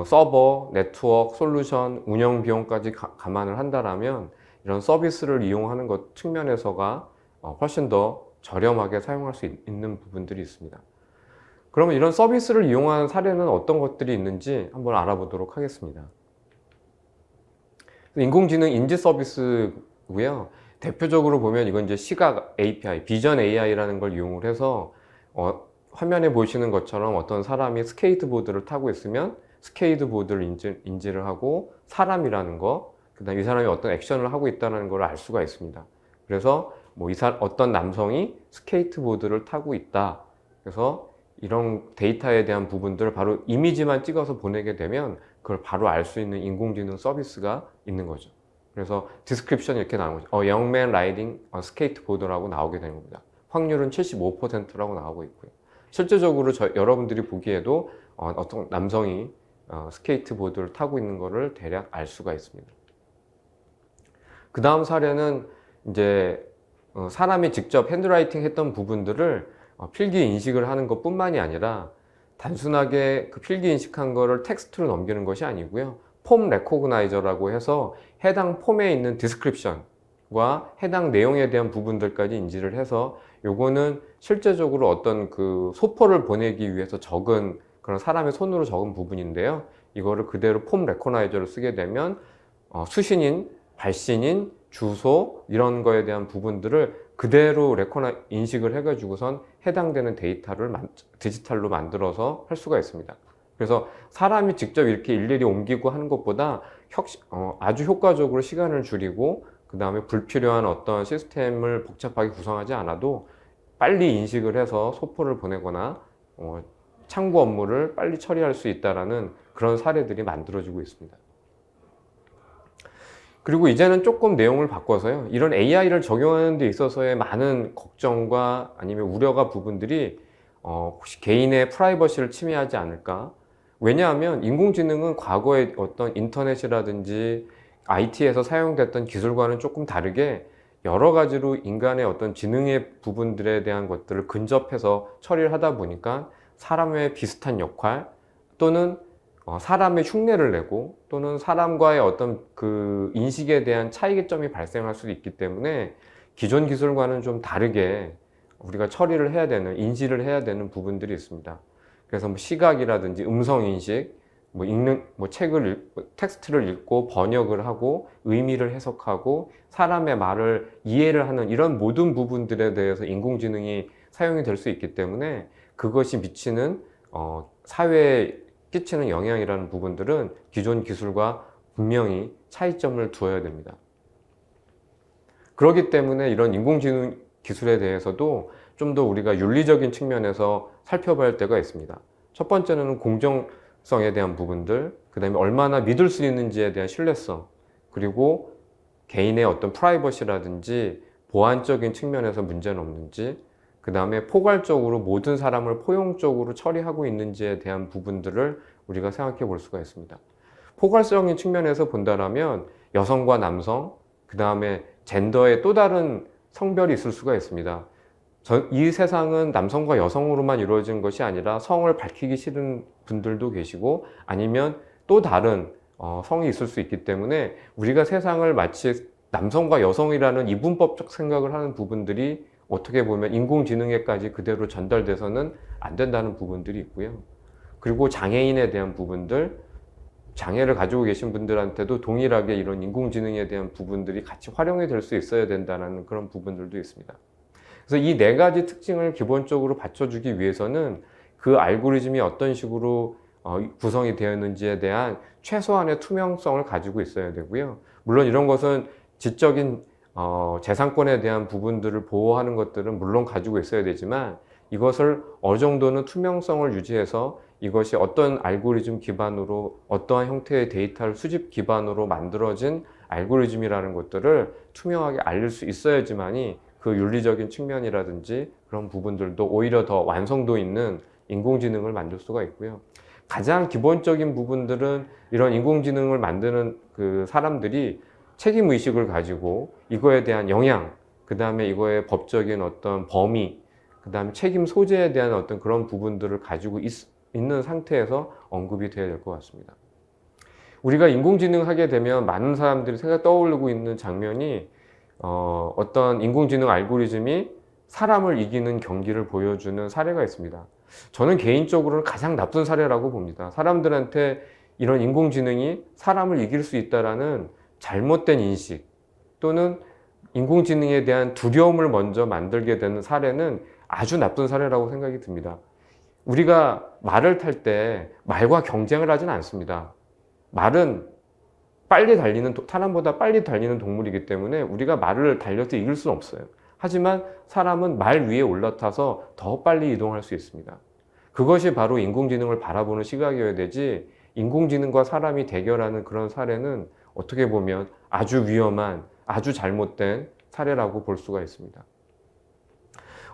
서버, 네트워크, 솔루션, 운영 비용까지 감안을 한다면 이런 서비스를 이용하는 것 측면에서가 훨씬 더 저렴하게 사용할 수 있는 부분들이 있습니다. 그러면 이런 서비스를 이용하는 사례는 어떤 것들이 있는지 한번 알아보도록 하겠습니다. 인공지능 인지 서비스고요. 대표적으로 보면 이건 이제 시각 API, 비전 AI라는 걸 이용을 해서 화면에 보시는 것처럼 어떤 사람이 스케이트보드를 타고 있으면 스케이트보드를 인지를 하고 사람이라는 거, 그다음에 이 사람이 어떤 액션을 하고 있다는 걸 알 수가 있습니다. 그래서 뭐 어떤 남성이 스케이트보드를 타고 있다. 그래서 이런 데이터에 대한 부분들을 바로 이미지만 찍어서 보내게 되면 그걸 바로 알 수 있는 인공지능 서비스가 있는 거죠. 그래서 디스크립션이 이렇게 나오는 거죠. young man riding a skateboard라고 나오게 되는 겁니다. 확률은 75%라고 나오고 있고요. 실제적으로 여러분들이 보기에도 어떤 남성이 스케이트보드를 타고 있는 것을 대략 알 수가 있습니다. 그 다음 사례는 이제 사람이 직접 핸드라이팅 했던 부분들을 필기 인식을 하는 것 뿐만이 아니라 단순하게 그 필기 인식한 거를 텍스트로 넘기는 것이 아니고요. 폼 레코그나이저라고 해서 해당 폼에 있는 디스크립션과 해당 내용에 대한 부분들까지 인지를 해서 요거는 실제적으로 어떤 그 소포를 보내기 위해서 적은 그런 사람의 손으로 적은 부분인데요. 이거를 그대로 폼 레코그나이저를 쓰게 되면 수신인, 발신인, 주소 이런 거에 대한 부분들을 그대로 인식을 해가지고선 해당되는 데이터를 디지털로 만들어서 할 수가 있습니다. 그래서 사람이 직접 이렇게 일일이 옮기고 하는 것보다 아주 효과적으로 시간을 줄이고 그 다음에 불필요한 어떤 시스템을 복잡하게 구성하지 않아도 빨리 인식을 해서 소포를 보내거나 창구 업무를 빨리 처리할 수 있다는 그런 사례들이 만들어지고 있습니다. 그리고 이제는 조금 내용을 바꿔서요. 이런 AI를 적용하는 데 있어서의 많은 걱정과 아니면 우려가 부분들이 혹시 개인의 프라이버시를 침해하지 않을까? 왜냐하면 인공지능은 과거의 어떤 인터넷이라든지 IT에서 사용됐던 기술과는 조금 다르게 여러 가지로 인간의 어떤 지능의 부분들에 대한 것들을 근접해서 처리를 하다 보니까 사람의 비슷한 역할 또는 사람의 흉내를 내고 또는 사람과의 어떤 그 인식에 대한 차이점이 발생할 수도 있기 때문에 기존 기술과는 좀 다르게 우리가 처리를 해야 되는, 인지를 해야 되는 부분들이 있습니다. 그래서 뭐 시각이라든지 음성 인식, 텍스트를 읽고 번역을 하고 의미를 해석하고 사람의 말을 이해를 하는 이런 모든 부분들에 대해서 인공지능이 사용이 될 수 있기 때문에 그것이 미치는 사회에 끼치는 영향이라는 부분들은 기존 기술과 분명히 차이점을 두어야 됩니다. 그렇기 때문에 이런 인공지능 기술에 대해서도 좀 더 우리가 윤리적인 측면에서 살펴봐야 할 때가 있습니다. 첫 번째는 공정성에 대한 부분들, 그 다음에 얼마나 믿을 수 있는지에 대한 신뢰성, 그리고 개인의 어떤 프라이버시라든지 보안적인 측면에서 문제는 없는지, 그 다음에 포괄적으로 모든 사람을 포용적으로 처리하고 있는지에 대한 부분들을 우리가 생각해 볼 수가 있습니다. 포괄적인 측면에서 본다면 여성과 남성, 그 다음에 젠더의 또 다른 성별이 있을 수가 있습니다. 이 세상은 남성과 여성으로만 이루어진 것이 아니라 성을 밝히기 싫은 분들도 계시고 아니면 또 다른 성이 있을 수 있기 때문에 우리가 세상을 마치 남성과 여성이라는 이분법적 생각을 하는 부분들이 어떻게 보면 인공지능에까지 그대로 전달돼서는 안 된다는 부분들이 있고요. 그리고 장애인에 대한 부분들, 장애를 가지고 계신 분들한테도 동일하게 이런 인공지능에 대한 부분들이 같이 활용이 될 수 있어야 된다는 그런 부분들도 있습니다. 그래서 이 네 가지 특징을 기본적으로 받쳐주기 위해서는 그 알고리즘이 어떤 식으로 구성이 되었는지에 대한 최소한의 투명성을 가지고 있어야 되고요. 물론 이런 것은 지적인 재산권에 대한 부분들을 보호하는 것들은 물론 가지고 있어야 되지만 이것을 어느 정도는 투명성을 유지해서 이것이 어떤 알고리즘 기반으로 어떠한 형태의 데이터를 수집 기반으로 만들어진 알고리즘이라는 것들을 투명하게 알릴 수 있어야지만이 그 윤리적인 측면이라든지 그런 부분들도 오히려 더 완성도 있는 인공지능을 만들 수가 있고요. 가장 기본적인 부분들은 이런 인공지능을 만드는 그 사람들이 책임의식을 가지고 이거에 대한 영향, 그 다음에 이거의 법적인 어떤 범위, 그 다음에 책임 소재에 대한 어떤 그런 부분들을 가지고 있는 상태에서 언급이 되어야 될 것 같습니다. 우리가 인공지능 하게 되면 많은 사람들이 떠오르고 있는 장면이 어떤 인공지능 알고리즘이 사람을 이기는 경기를 보여주는 사례가 있습니다. 저는 개인적으로는 가장 나쁜 사례라고 봅니다. 사람들한테 이런 인공지능이 사람을 이길 수 있다라는 잘못된 인식 또는 인공지능에 대한 두려움을 먼저 만들게 되는 사례는 아주 나쁜 사례라고 생각이 듭니다. 우리가 말을 탈 때 말과 경쟁을 하진 않습니다. 말은 사람보다 빨리 달리는 동물이기 때문에 우리가 말을 달려서 이길 수는 없어요. 하지만 사람은 말 위에 올라타서 더 빨리 이동할 수 있습니다. 그것이 바로 인공지능을 바라보는 시각이어야 되지 인공지능과 사람이 대결하는 그런 사례는 어떻게 보면 아주 위험한, 아주 잘못된 사례라고 볼 수가 있습니다.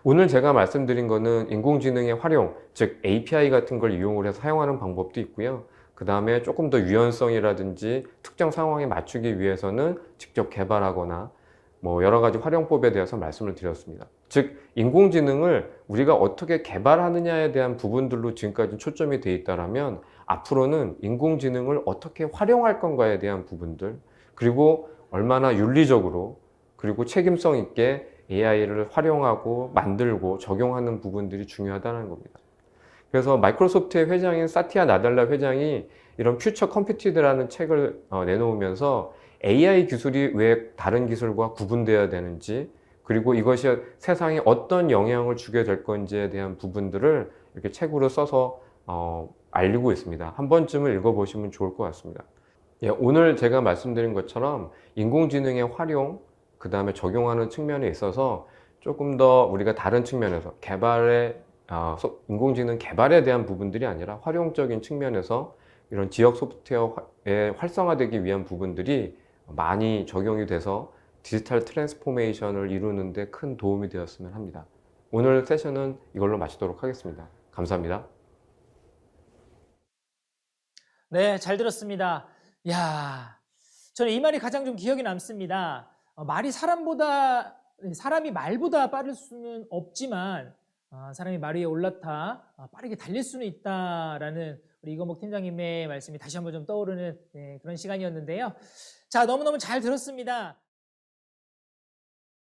오늘 제가 말씀드린 거는 인공지능의 활용, 즉 API 같은 걸 이용을 해서 사용하는 방법도 있고요. 그 다음에 조금 더 유연성이라든지 특정 상황에 맞추기 위해서는 직접 개발하거나 뭐 여러 가지 활용법에 대해서 말씀을 드렸습니다. 즉 인공지능을 우리가 어떻게 개발하느냐에 대한 부분들로 지금까지 초점이 돼 있다라면 앞으로는 인공지능을 어떻게 활용할 건가에 대한 부분들, 그리고 얼마나 윤리적으로 그리고 책임성 있게 AI를 활용하고 만들고 적용하는 부분들이 중요하다는 겁니다. 그래서 마이크로소프트의 회장인 사티아 나델라 회장이 이런 퓨처 컴퓨티드라는 책을 내놓으면서 AI 기술이 왜 다른 기술과 구분되어야 되는지, 그리고 이것이 세상에 어떤 영향을 주게 될 건지에 대한 부분들을 이렇게 책으로 써서 알리고 있습니다. 한 번쯤은 읽어보시면 좋을 것 같습니다. 예, 오늘 제가 말씀드린 것처럼 인공지능의 활용, 그 다음에 적용하는 측면에 있어서 조금 더 우리가 다른 측면에서 인공지능 개발에 대한 부분들이 아니라 활용적인 측면에서 이런 지역 소프트웨어에 활성화되기 위한 부분들이 많이 적용이 돼서 디지털 트랜스포메이션을 이루는 데 큰 도움이 되었으면 합니다. 오늘 세션은 이걸로 마치도록 하겠습니다. 감사합니다. 네, 잘 들었습니다. 야, 저는 이 말이 가장 좀 기억에 남습니다. 사람이 말보다 빠를 수는 없지만 사람이 말 위에 올라타 빠르게 달릴 수는 있다라는 우리 이건복 팀장님의 말씀이 다시 한번 좀 떠오르는 그런 시간이었는데요. 자, 너무너무 잘 들었습니다.